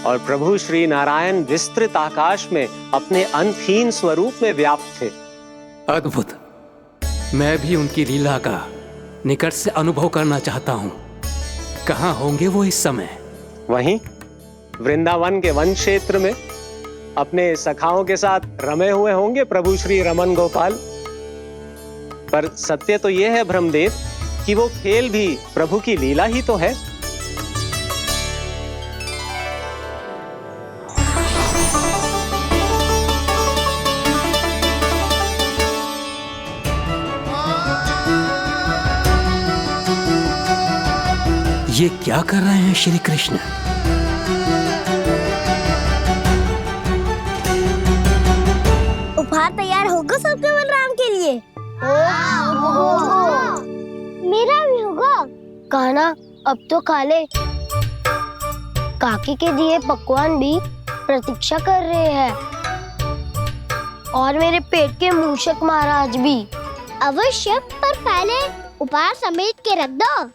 और प्रभु श्री नारायण विस्तृत आकाश में अपने अंतहीन स्वरूप में व्याप्त थे। अद्भुत। मैं भी उनकी लीला का निकट से अनुभव करना चाहता हूँ। कहाँ होंगे वो इस समय? वहीं वृंदावन के वन क्षेत्र में अपने सखाओं के साथ रमे हुए होंगे प्रभु श्री रमन गोपाल। पर सत्य तो यह है ब्रह्मदेव कि वो खेल भी प्रभु की लीला ही तो है। ये क्या कर रहे हैं श्री कृष्ण? उपहार तैयार होगा सबके बलराम के लिए। मेरा भी होगा। कान्हा अब तो खा ले। काकी के दिए पकवान भी प्रतीक्षा कर रहे हैं और मेरे पेट के मूषक महाराज भी। अवश्य, पर पहले उपहार समेट के रख दो।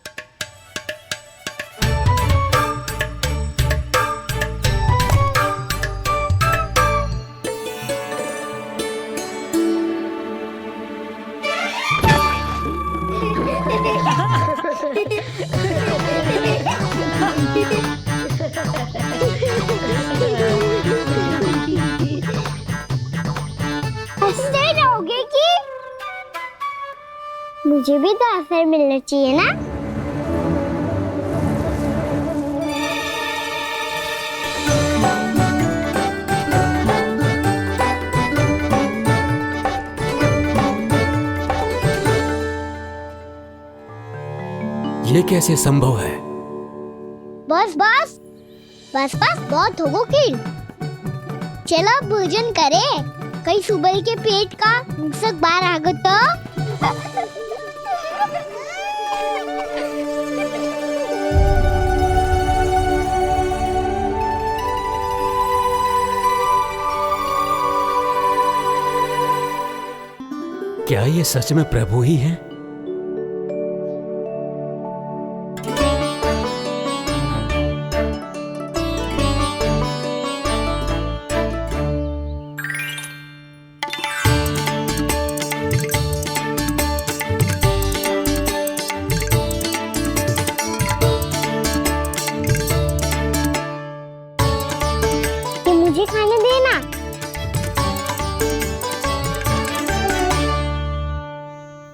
हंसते रहोगे कि मुझे भी तो अवसर मिलना चाहिए ना। ये कैसे संभव है? बस बस बस बस बहुत हो गई। चलो भोजन करें, कहीं सुबह के पेट का मूषक बाहर आ गया तो। क्या ये सच में प्रभु ही हैं? मुझे खाने देना।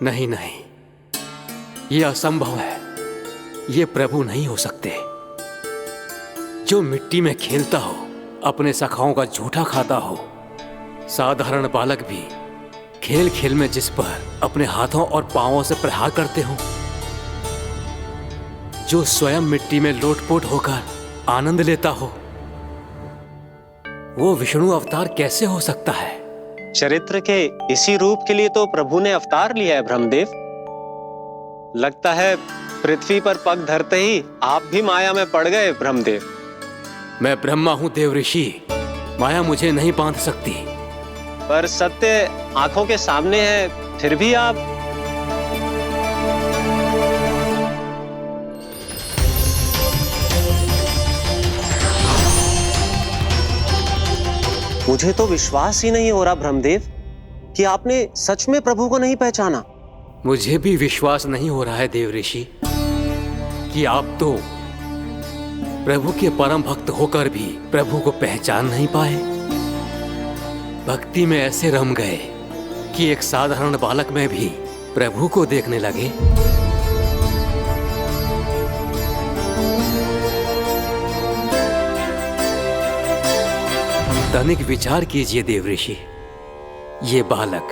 नहीं नहीं, ये असंभव है। ये प्रभु नहीं हो सकते। जो मिट्टी में खेलता हो, अपने सखाओं का झूठा खाता हो, साधारण बालक भी खेल खेल में जिस पर अपने हाथों और पांवों से प्रहार करते हो, जो स्वयं मिट्टी में लोटपोट होकर आनंद लेता हो, वो विष्णु अवतार कैसे हो सकता है? चरित्र के इसी रूप के लिए तो प्रभु ने अवतार लिया है ब्रह्मदेव। लगता है पृथ्वी पर पग धरते ही आप भी माया में पड़ गए ब्रह्मदेव। मैं ब्रह्मा हूं देव ऋषि, माया मुझे नहीं बांध सकती। पर सत्य आंखों के सामने है, फिर भी आप। मुझे तो विश्वास ही नहीं हो रहा ब्रह्मदेव कि आपने सच में प्रभु को नहीं पहचाना। मुझे भी विश्वास नहीं हो रहा है देव ऋषि कि आप तो प्रभु के परम भक्त होकर भी प्रभु को पहचान नहीं पाए। भक्ति में ऐसे रम गए कि एक साधारण बालक में भी प्रभु को देखने लगे। तनिक विचार कीजिए देव ऋषि, ये बालक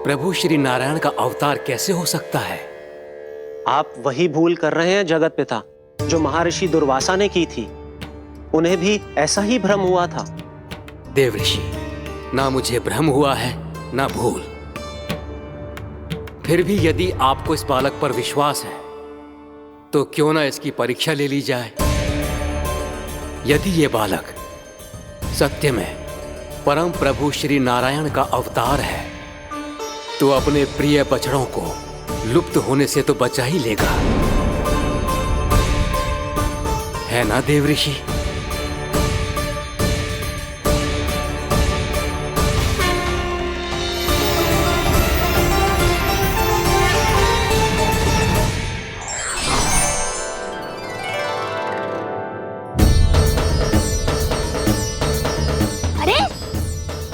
प्रभु श्री नारायण का अवतार कैसे हो सकता है? आप वही भूल कर रहे हैं जगत पिता, जो महर्षि दुर्वासा ने की थी। उन्हें भी ऐसा ही भ्रम हुआ था। देव ऋषि, ना मुझे भ्रम हुआ है ना भूल। फिर भी यदि आपको इस बालक पर विश्वास है तो क्यों ना इसकी परीक्षा ले ली जाए। यदि ये बालक सत्य में परम प्रभु श्री नारायण का अवतार है तो अपने प्रिय बछड़ों को लुप्त होने से तो बचा ही लेगा, है ना देव ऋषि?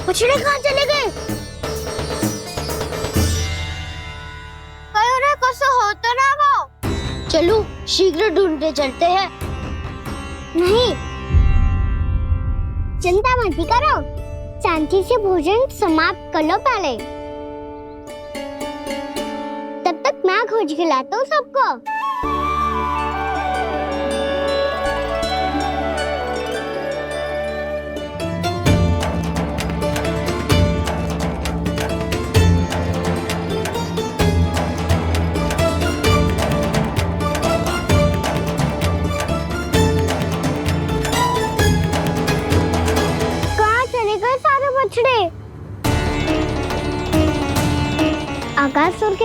बछड़े कहाँ चले गए? कैसे होता ना वो? चलो शीघ्र ढूंढते चलते हैं। नहीं, चिंता मत करो, शांति से भोजन समाप्त कर लो पहले। तब तक मैं खोज के लाता हूँ सबको।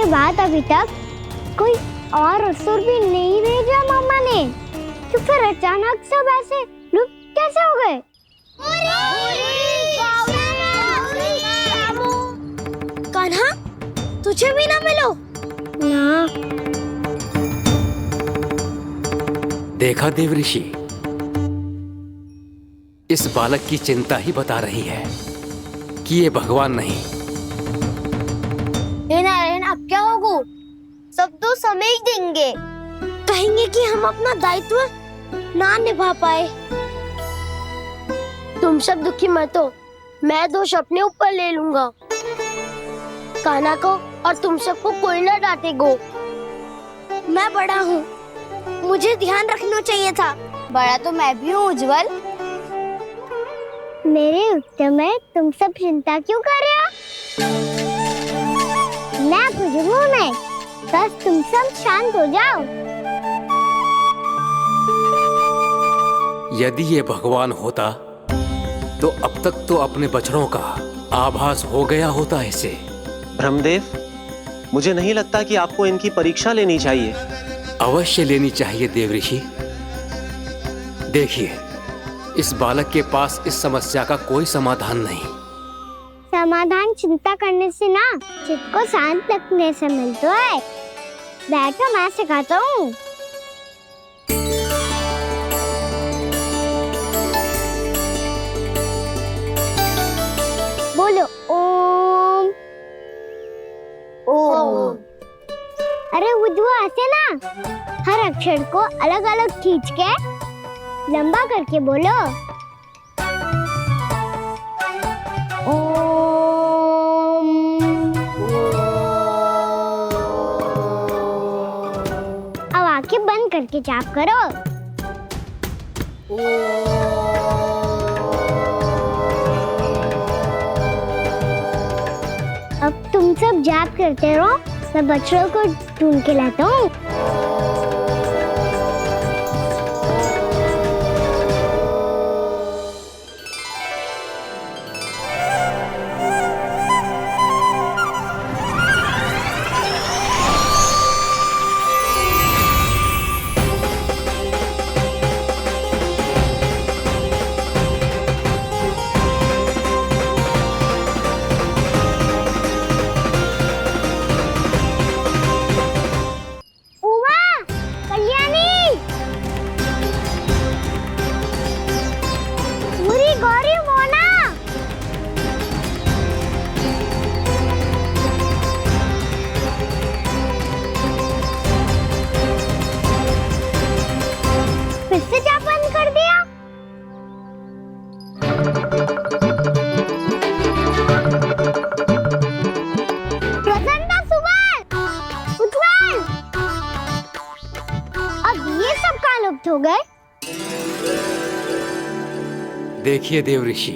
बाद अभी तक कोई और असुर भी नहीं भेजा मामा ने, तो फिर अचानक सब ऐसे लुप्त कैसे हो गए? कान्हा, तुझे भी ना मिलो? ना। देखा देव ऋषि, इस बालक की चिंता ही बता रही है कि ये भगवान नहीं। हे नारायण, अब क्या होगा? सब तो समझ देंगे, कहेंगे कि हम अपना दायित्व ना निभा पाए। तुम सब दुखी मत हो, मैं दोष अपने ऊपर ले लूंगा। कान्हा को और तुम सबको कोई ना डांटेगो। मैं बड़ा हूँ, मुझे ध्यान रखना चाहिए था। बड़ा तो मैं भी हूँ उज्जवल। मेरे उत्तर में तुम सब चिंता क्यों कर रहे हो? मैं बुझूंगा नहीं, बस तुम सब शांत हो जाओ। यदि ये भगवान होता तो अब तक तो अपने बछड़ों का आभास हो गया होता इसे। ब्रह्मदेव, मुझे नहीं लगता कि आपको इनकी परीक्षा लेनी चाहिए। अवश्य लेनी चाहिए देव ऋषि। देखिए, इस बालक के पास इस समस्या का कोई समाधान नहीं। समाधान चिंता करने से ना, चित्त को शांत रखने से मिलता है। बैठो, मैं सिखाता हूँ। बोलो ओम। ओम। अरे उद्धव, ऐसे ना हर अक्षर को अलग अलग खींच के लंबा करके बोलो। ओम। अब आंखें बंद करके जाप करो। अब तुम सब जाप करते रहो, मैं बच्चों को ढूंढ के लाता हूँ। हो गए। देखिए देव ऋषि,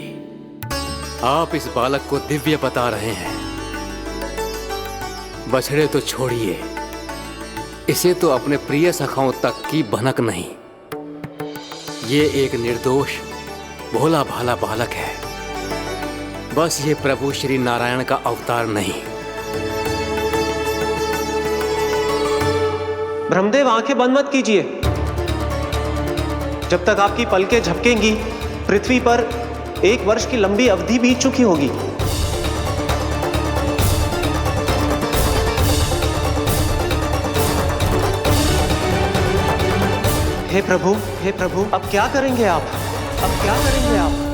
आप इस बालक को दिव्य बता रहे हैं। बछड़े तो छोड़िए, इसे तो अपने प्रिय सखाओं तक की भनक नहीं। ये एक निर्दोष भोला भाला बालक है, बस ये प्रभु श्री नारायण का अवतार नहीं। ब्रह्मदेव, आंखें बंद मत कीजिए। जब तक आपकी पलकें झपकेंगी, पृथ्वी पर 1 वर्ष की लंबी अवधि बीत चुकी होगी। हे प्रभु, अब क्या करेंगे आप? अब क्या करेंगे आप?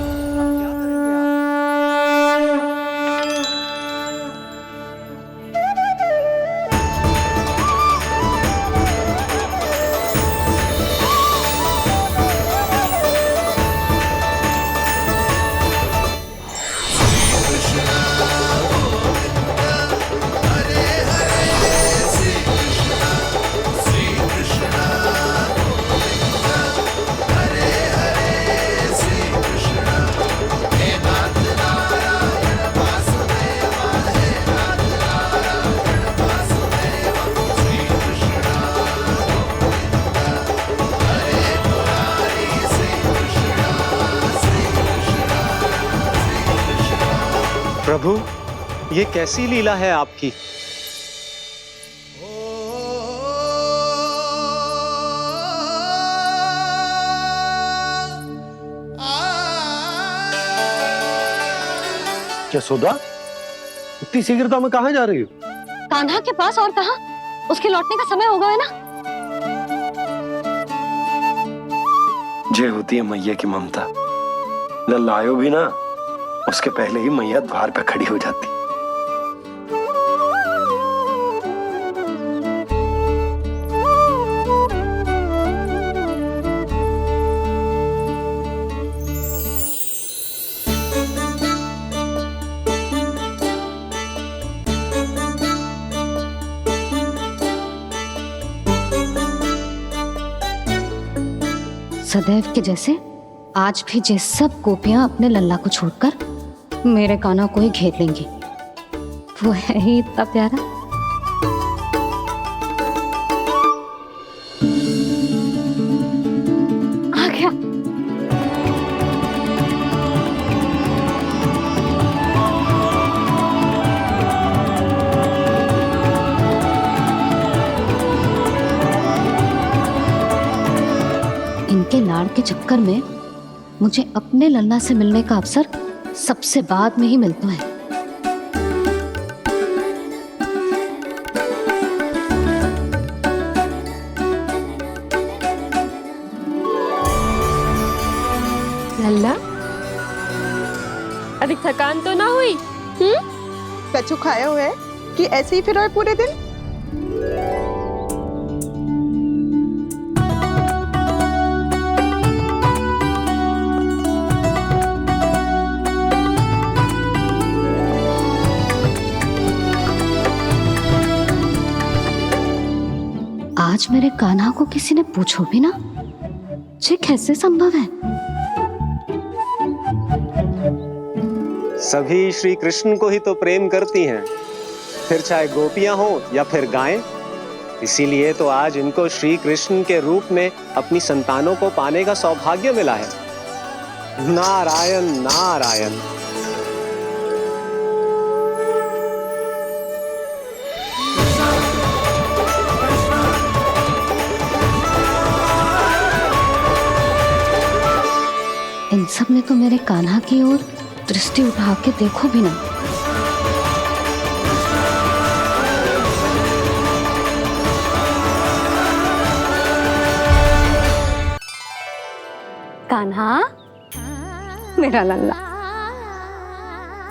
प्रभु, ये कैसी लीला है आपकी? यशोदा, इतनी शीघ्रता में कहाँ जा रही हो? कान्हा के पास, और कहाँ? उसके लौटने का समय हो गया है ना। ये होती है मैया की ममता। लल्ला आयो भी ना, उसके पहले ही मैया द्वार पे खड़ी हो जाती। सदैव के जैसे आज भी जे सब गोपियां अपने लल्ला को छोड़कर मेरे कान्हा को ही घेर लेंगी। वो है ही इतना प्यारा। आ गया। इनके लाड़ के चक्कर में मुझे अपने लल्ला से मिलने का अवसर सबसे बाद में ही मिलता है। लल्ला, अभी थकान तो ना हुई? कछु खाया हुआ है कि ऐसे ही फिर आए पूरे दिन? आज मेरे कान्हा को किसी ने पूछो भी ना, ये कैसे संभव है? सभी श्री कृष्ण को ही तो प्रेम करती हैं, फिर चाहे गोपियां हो या फिर गायें। इसीलिए तो आज इनको श्री कृष्ण के रूप में अपनी संतानों को पाने का सौभाग्य मिला है। नारायण नारायण। इन सब ने तो मेरे कान्हा की ओर दृष्टि उठा के देखो भी ना। कान्हा, मेरा लल्ला,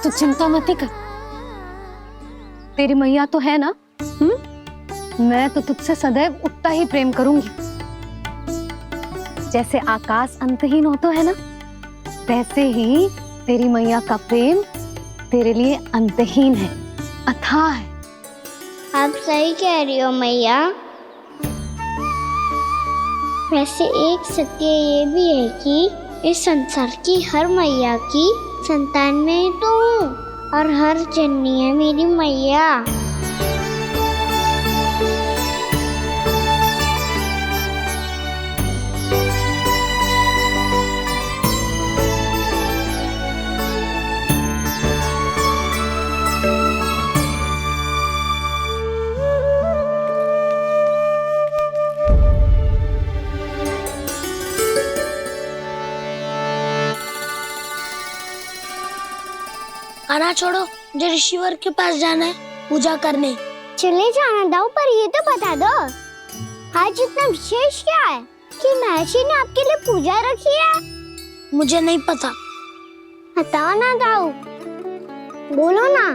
तू चिंता मत कर। तेरी मैया तो है ना, मैं तो तुझसे सदैव उतना ही प्रेम करूंगी। जैसे आकाश अंतहीन होता है ना, वैसे ही तेरी मैया का प्रेम तेरे लिए अंतहीन है, अथाह है। आप सही कह रही हो मैया। वैसे एक सत्य ये भी है कि इस संसार की हर मैया की संतान में तो हूँ, और हर जननी है मेरी मैया। खाना छोड़ो, मुझे ऋषिवर के पास जाना है पूजा करने। चले जाना दाऊ, पर ये तो बता दो आज इतना विशेष क्या है कि महर्षि ने आपके लिए पूजा रखी है? मुझे नहीं पता। बताओ ना दाऊ, बोलो ना।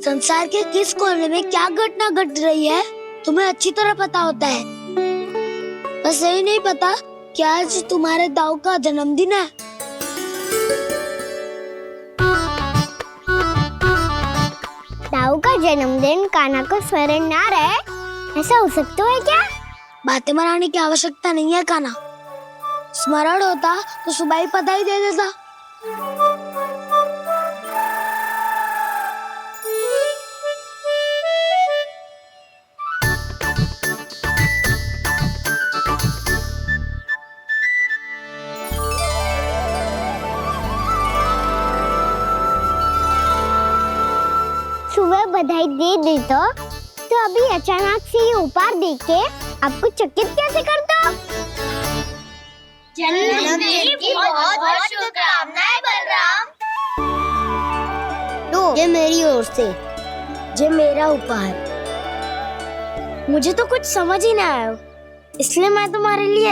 संसार के किस कोने में क्या घटना घट रही है तुम्हें अच्छी तरह पता होता है। बस यही नहीं पता कि आज तुम्हारे दाऊ का जन्मदिन है। दाऊ का जन्मदिन कान्हा को स्मरण ना रहे, ऐसा हो सकता है क्या? बातें बनाने की आवश्यकता नहीं है कान्हा। स्मरण होता तो सुबह ही पता ही दे देता। सुबह बधाई दे देता तो अभी अचानक से ये उपहार देख के आपको चकित कैसे कर दो? जन्मदिन की बहुत बहुत शुभकामनाएं ये मेरी ओर से, ये मेरा उपहार। मुझे तो कुछ समझ ही ना आया, इसलिए मैं तुम्हारे लिए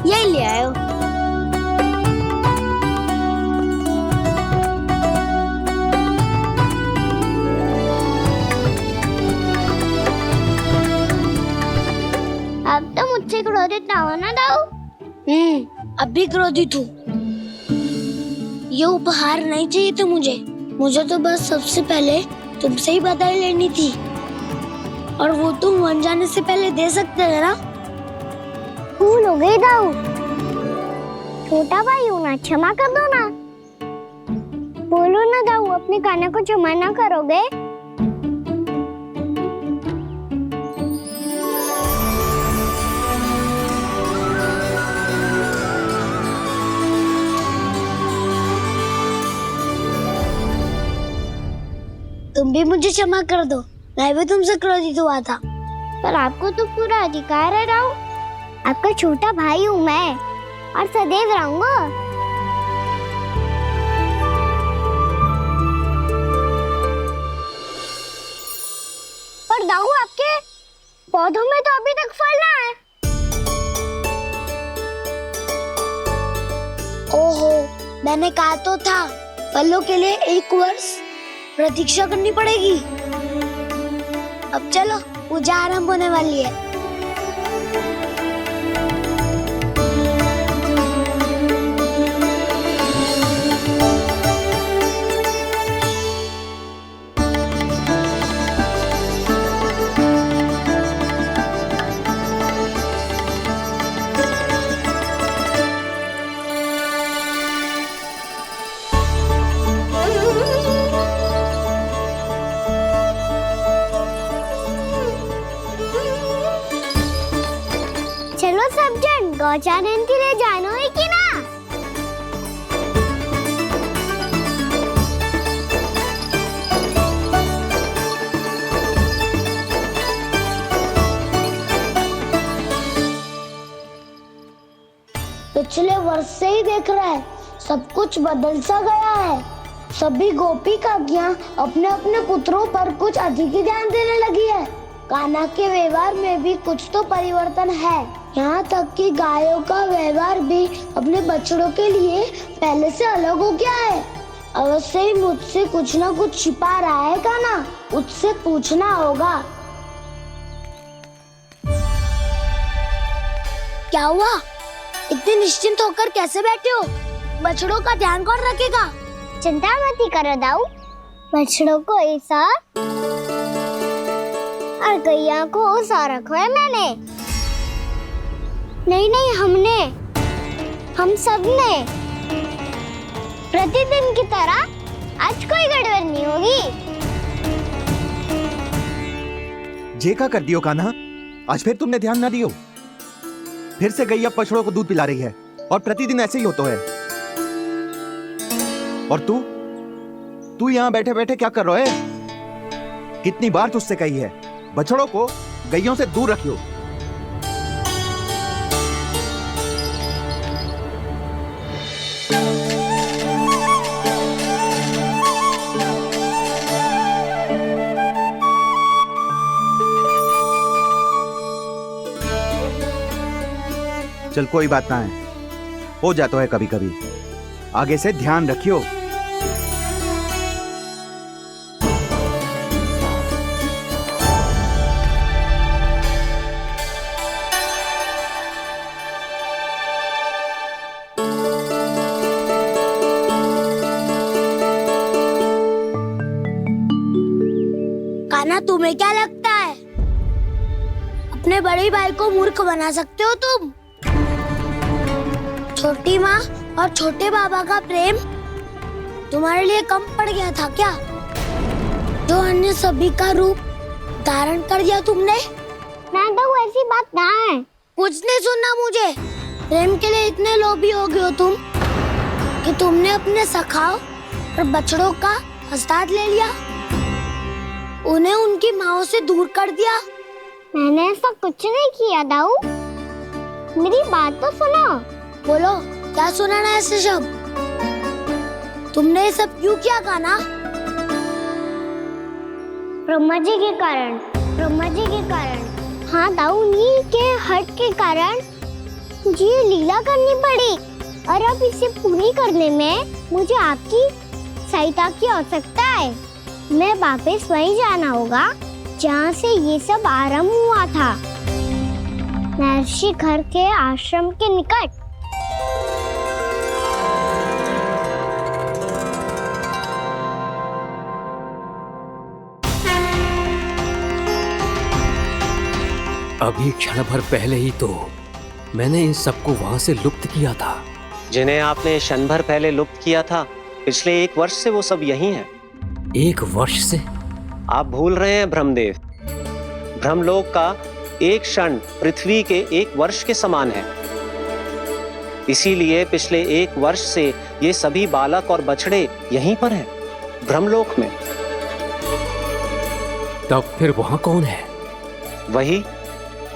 यही ले आया हूँ। अब तो मुझसे क्रोधित ना होना दाऊ। अब भी क्रोधित हूँ। ये उपहार नहीं चाहिए था मुझे तो बस सबसे पहले तुमसे ही बधाई लेनी थी, और वो तुम बन जाने से पहले दे सकते थे ना। भूल हो गई दाऊ। छोटा भाई हूँ ना, क्षमा कर दो ना। बोलो ना दाऊ, अपने कान्हा को क्षमा ना करोगे? तुम भी मुझे क्षमा कर दो, मैं भी तुमसे क्रोधित हुआ था। पर आपको तो पूरा अधिकार है दाऊ। आपका छोटा भाई हूँ मैं, और सदैव रहूंगा। पर दाऊ, आपके पौधों में तो अभी तक फल ना है। ओहो, मैंने कहा तो था, फलों के लिए 1 वर्ष प्रतीक्षा करनी पड़ेगी। अब चलो, पूजा आरंभ होने वाली है। चलो सब जन गौचारण के लिए जानो है कि ना? पिछले वर्ष से ही देख रहा है, सब कुछ बदल सा गया है। सभी गोपी काकियां अपने अपने पुत्रों पर कुछ अधिक ही ध्यान देने लगी है। कान्हा के व्यवहार में भी कुछ तो परिवर्तन है। यहाँ तक कि गायों का व्यवहार भी अपने बछड़ों के लिए पहले से अलग हो गया है। अवश्य ही मुझसे कुछ ना कुछ छिपा रहा है कान्हा, उससे पूछना होगा। क्या हुआ? इतने निश्चिंत होकर कैसे बैठे हो? बछड़ों का ध्यान कौन रखेगा? चिंता मत करो दाऊ, बछड़ों को ऐसा और गैया को ऐसा रखा है मैंने। नहीं, हम सब ने प्रतिदिन की तरह आज कोई गड़बड़ नहीं होगी। जे का कर दियो कान्हा, आज फिर तुमने ध्यान ना दियो। फिर से गैया बछड़ों को दूध पिला रही है, और प्रतिदिन ऐसे ही होता है। और तू यहाँ बैठे बैठे क्या कर रहा है? कितनी बार तुझसे कही है, बछड़ों को गैयों से दूर रखियो। चल कोई बात ना है, हो जाता है कभी कभी। आगे से ध्यान रखियो। कान्हा, तुम्हें क्या लगता है अपने बड़े भाई को मूर्ख बना सकते हो तुम? छोटी माँ और छोटे बाबा का प्रेम तुम्हारे लिए कम पड़ गया था क्या? जो अन्य सभी का रूप धारण कर दिया तुमने? ना तो ऐसी बात ना है। कुछ नहीं सुनना मुझे। प्रेम के लिए इतने लोभी हो गए हो तुम कि तुमने अपने सखाओं और बछड़ों का हस्ताक्षर ले लिया, उन्हें उनकी माँओं से दूर कर दिया। मैंने ऐसा कुछ नहीं किया दाऊ, मेरी बात तो सुनो। बोलो, क्या सुनाना है ऐसे शब्द? तुमने ये सब क्यों किया कान्हा? ब्रह्मा जी के कारण, ब्रह्मा जी के कारण। हाँ दाऊ, नील के हट के कारण मुझे ये लीला करनी पड़ी और अब इसे पूरी करने में मुझे आपकी सहायता की आवश्यकता है। मैं वापस वहीं जाना होगा जहाँ से ये सब आरंभ हुआ था, महर्षि घर के आश्रम के निकट। अभी क्षण भर पहले ही तो मैंने इन सबको वहां से लुप्त किया था। जिन्हें आपने क्षण भर पहले लुप्त किया था, पिछले 1 वर्ष से वो सब यही हैं। 1 वर्ष से? आप भूल रहे हैं ब्रह्मदेव। ब्रह्मलोक का एक क्षण पृथ्वी के 1 वर्ष के समान है। इसीलिए पिछले 1 वर्ष से ये सभी बालक और बछड़े यहीं पर हैं, ब्रह्मलोक में। तब फिर वहां कौन है? वही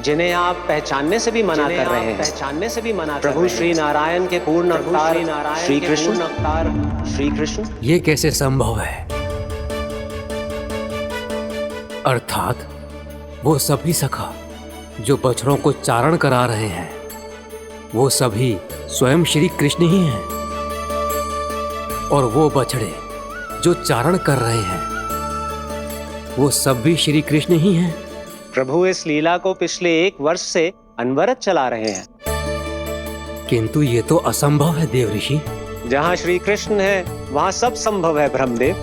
जिन्हें आप पहचानने से भी मना कर रहे हैं। पहचानने से भी मना प्रभु श्री नारायण के पूर्ण अवतार श्री कृष्ण। ये कैसे संभव है? अर्थात वो सभी सखा जो बछड़ों को चारण करा रहे हैं, वो सभी स्वयं श्री कृष्ण ही हैं। और वो बछड़े जो चारण कर रहे हैं, वो सब भी श्री कृष्ण ही हैं। प्रभु इस लीला को पिछले 1 वर्ष से अनवरत चला रहे हैं। किंतु ये तो असंभव है देव ऋषि। जहाँ श्री कृष्ण है वहाँ सब संभव है ब्रह्मदेव।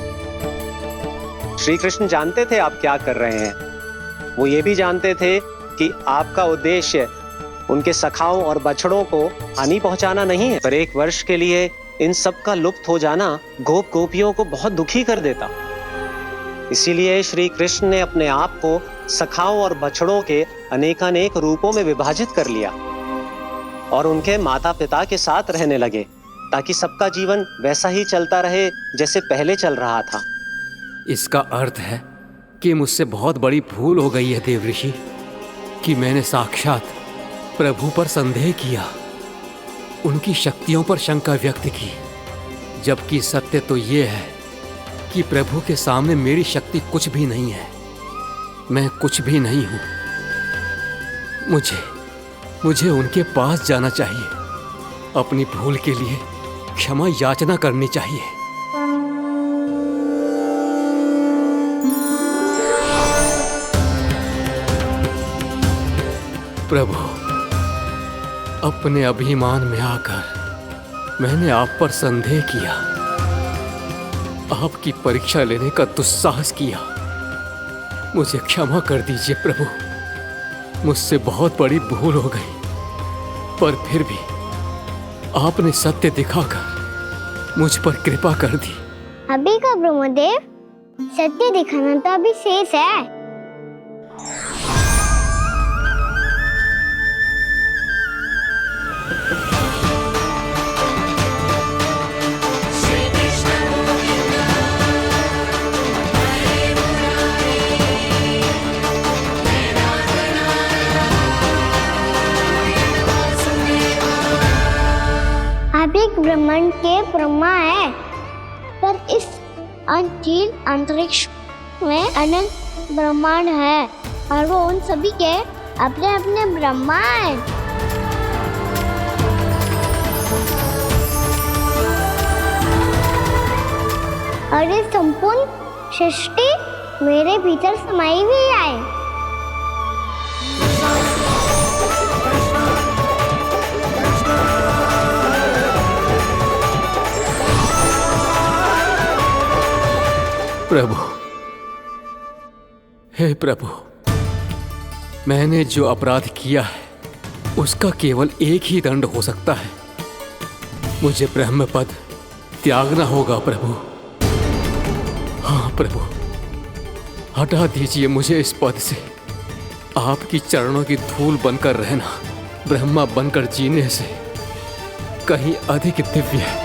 श्री कृष्ण जानते थे आप क्या कर रहे हैं। वो ये भी जानते थे कि आपका उद्देश्य उनके सखाओं और बछड़ों को हानि पहुंचाना नहीं है। पर 1 वर्ष के लिए इन सब का लुप्त हो जाना गोप गोपियों को बहुत दुखी कर देता। इसीलिए श्री कृष्ण ने अपने आप को सखाओं और बछड़ों के अनेकानेक रूपों में विभाजित कर लिया और उनके माता पिता के साथ रहने लगे, ताकि सबका जीवन वैसा ही चलता रहे जैसे पहले चल रहा था। इसका अर्थ है कि मुझसे बहुत बड़ी भूल हो गई है देव ऋषि, कि मैंने साक्षात प्रभु पर संदेह किया, उनकी शक्तियों पर शंका व्यक्त की, जबकि सत्य तो ये है कि प्रभु के सामने मेरी शक्ति कुछ भी नहीं है। मैं कुछ भी नहीं हूं। मुझे उनके पास जाना चाहिए, अपनी भूल के लिए क्षमा याचना करनी चाहिए। प्रभु, अपने अभिमान में आकर मैंने आप पर संदेह किया, आपकी परीक्षा लेने का दुस्साहस किया। मुझे क्षमा कर दीजिए प्रभु, मुझसे बहुत बड़ी भूल हो गई। पर फिर भी आपने सत्य दिखाकर मुझ पर कृपा कर दी। अभी का ब्रह्मदेव, सत्य दिखाना तो अभी शेष है। ब्रह्मांड के ब्रह्मा है, पर इस अनंत अंतरिक्ष में अनंत ब्रह्मांड है और वो उन सभी के अपने अपने ब्रह्मा है। और ये संपूर्ण सृष्टि मेरे भीतर समाई हुई है। प्रभु, हे प्रभु, मैंने जो अपराध किया है उसका केवल एक ही दंड हो सकता है। मुझे ब्रह्म पद त्यागना होगा प्रभु। हाँ प्रभु, हटा दीजिए मुझे इस पद से। आपकी चरणों की धूल बनकर रहना ब्रह्मा बनकर जीने से कहीं अधिक दिव्य है।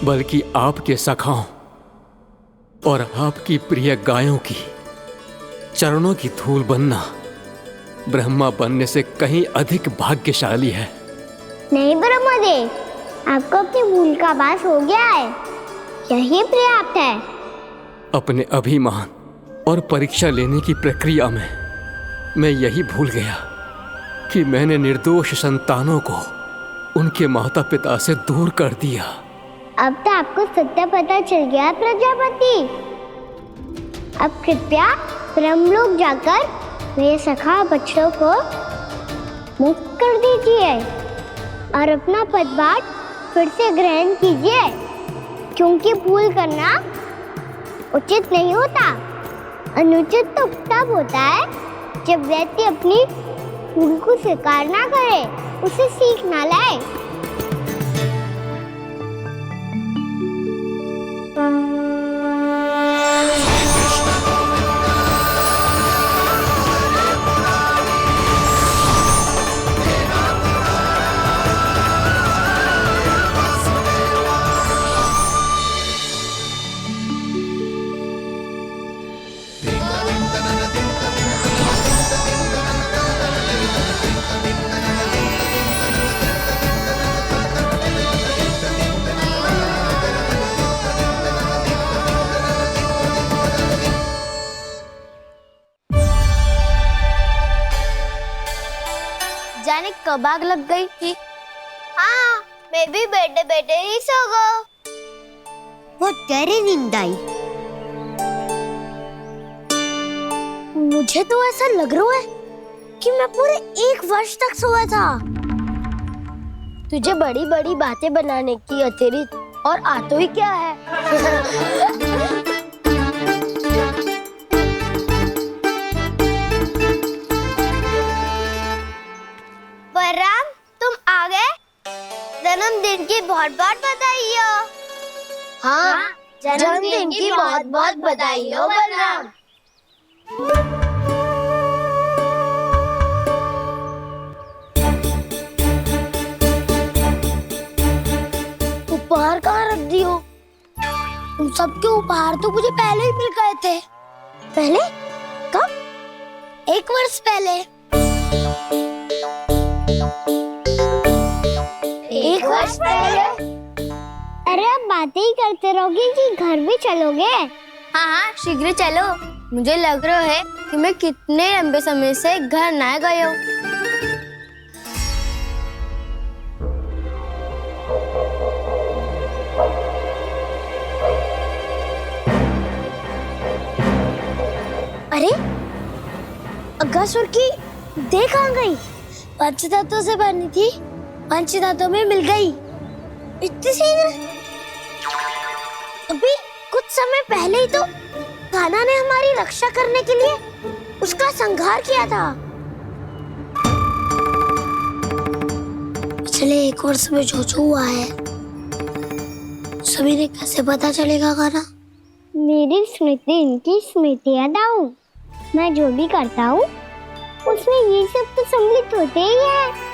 बल्कि आपके सखाओं और आपकी प्रिय गायों की चरणों की धूल बनना ब्रह्मा बनने से कहीं अधिक भाग्यशाली है। नहीं ब्रह्मदेव, आपको अपनी भूल का आभास हो गया है, यही पर्याप्त है। अपने अभिमान और परीक्षा लेने की प्रक्रिया में मैं यही भूल गया कि मैंने निर्दोष संतानों को उनके माता पिता से दूर कर दिया। अब तो आपको सत्य पता चल गया प्रजापति। अब कृपया ब्रह्मलोक जाकर मेरे सखा बच्चों को मुक्त कर दीजिए और अपना पदभार फिर से ग्रहण कीजिए, क्योंकि भूल करना उचित नहीं होता। अनुचित तो तब होता है जब व्यक्ति अपनी भूल को स्वीकार ना करे, उसे सीख ना लाए। जाने कब आग लग गई थी। हाँ, मैं भी बैठे बैठे ही सो गया। बहुत गहरी नींद आई। मुझे तो ऐसा लग रहा है कि मैं पूरे 1 वर्ष तक सोया था। तुझे बड़ी बड़ी बातें बनाने की अतिरिक्त और आता ही क्या है। बलराम, तुम आ गए? जन्मदिन की बहुत बहुत बधाई हो। हाँ, जन्मदिन की बहुत बहुत बधाई हो बलराम। उपहार कहाँ रख दियो? तुम सबके उपहार तो मुझे पहले ही मिल गए थे। पहले? कब? 1 वर्ष पहले। 1 वर्ष पहले? अरे अब बातें ही करते रहोगे कि घर भी चलोगे? हाँ हाँ, शीघ्र चलो। मुझे लग रहा है कि मैं कितने लंबे समय से घर ना गया हूँ। अरे, अगासुर की देह कहाँ गई? पंचतत्वों से बनी थी, पंचतत्वों में मिल गई। इतनी शीघ्र? अभी कुछ समय पहले ही तो कान्हा ने हमारी रक्षा करने के लिए उसका संहार किया था। पिछले 1 वर्ष में जो जो हुआ है सभी ने कैसे पता चलेगा कान्हा? मेरी स्मृति इनकी स्मृति यादाऊं। मैं जो भी करता हूँ उसमें ये सब तो सम्मिलित होते ही है।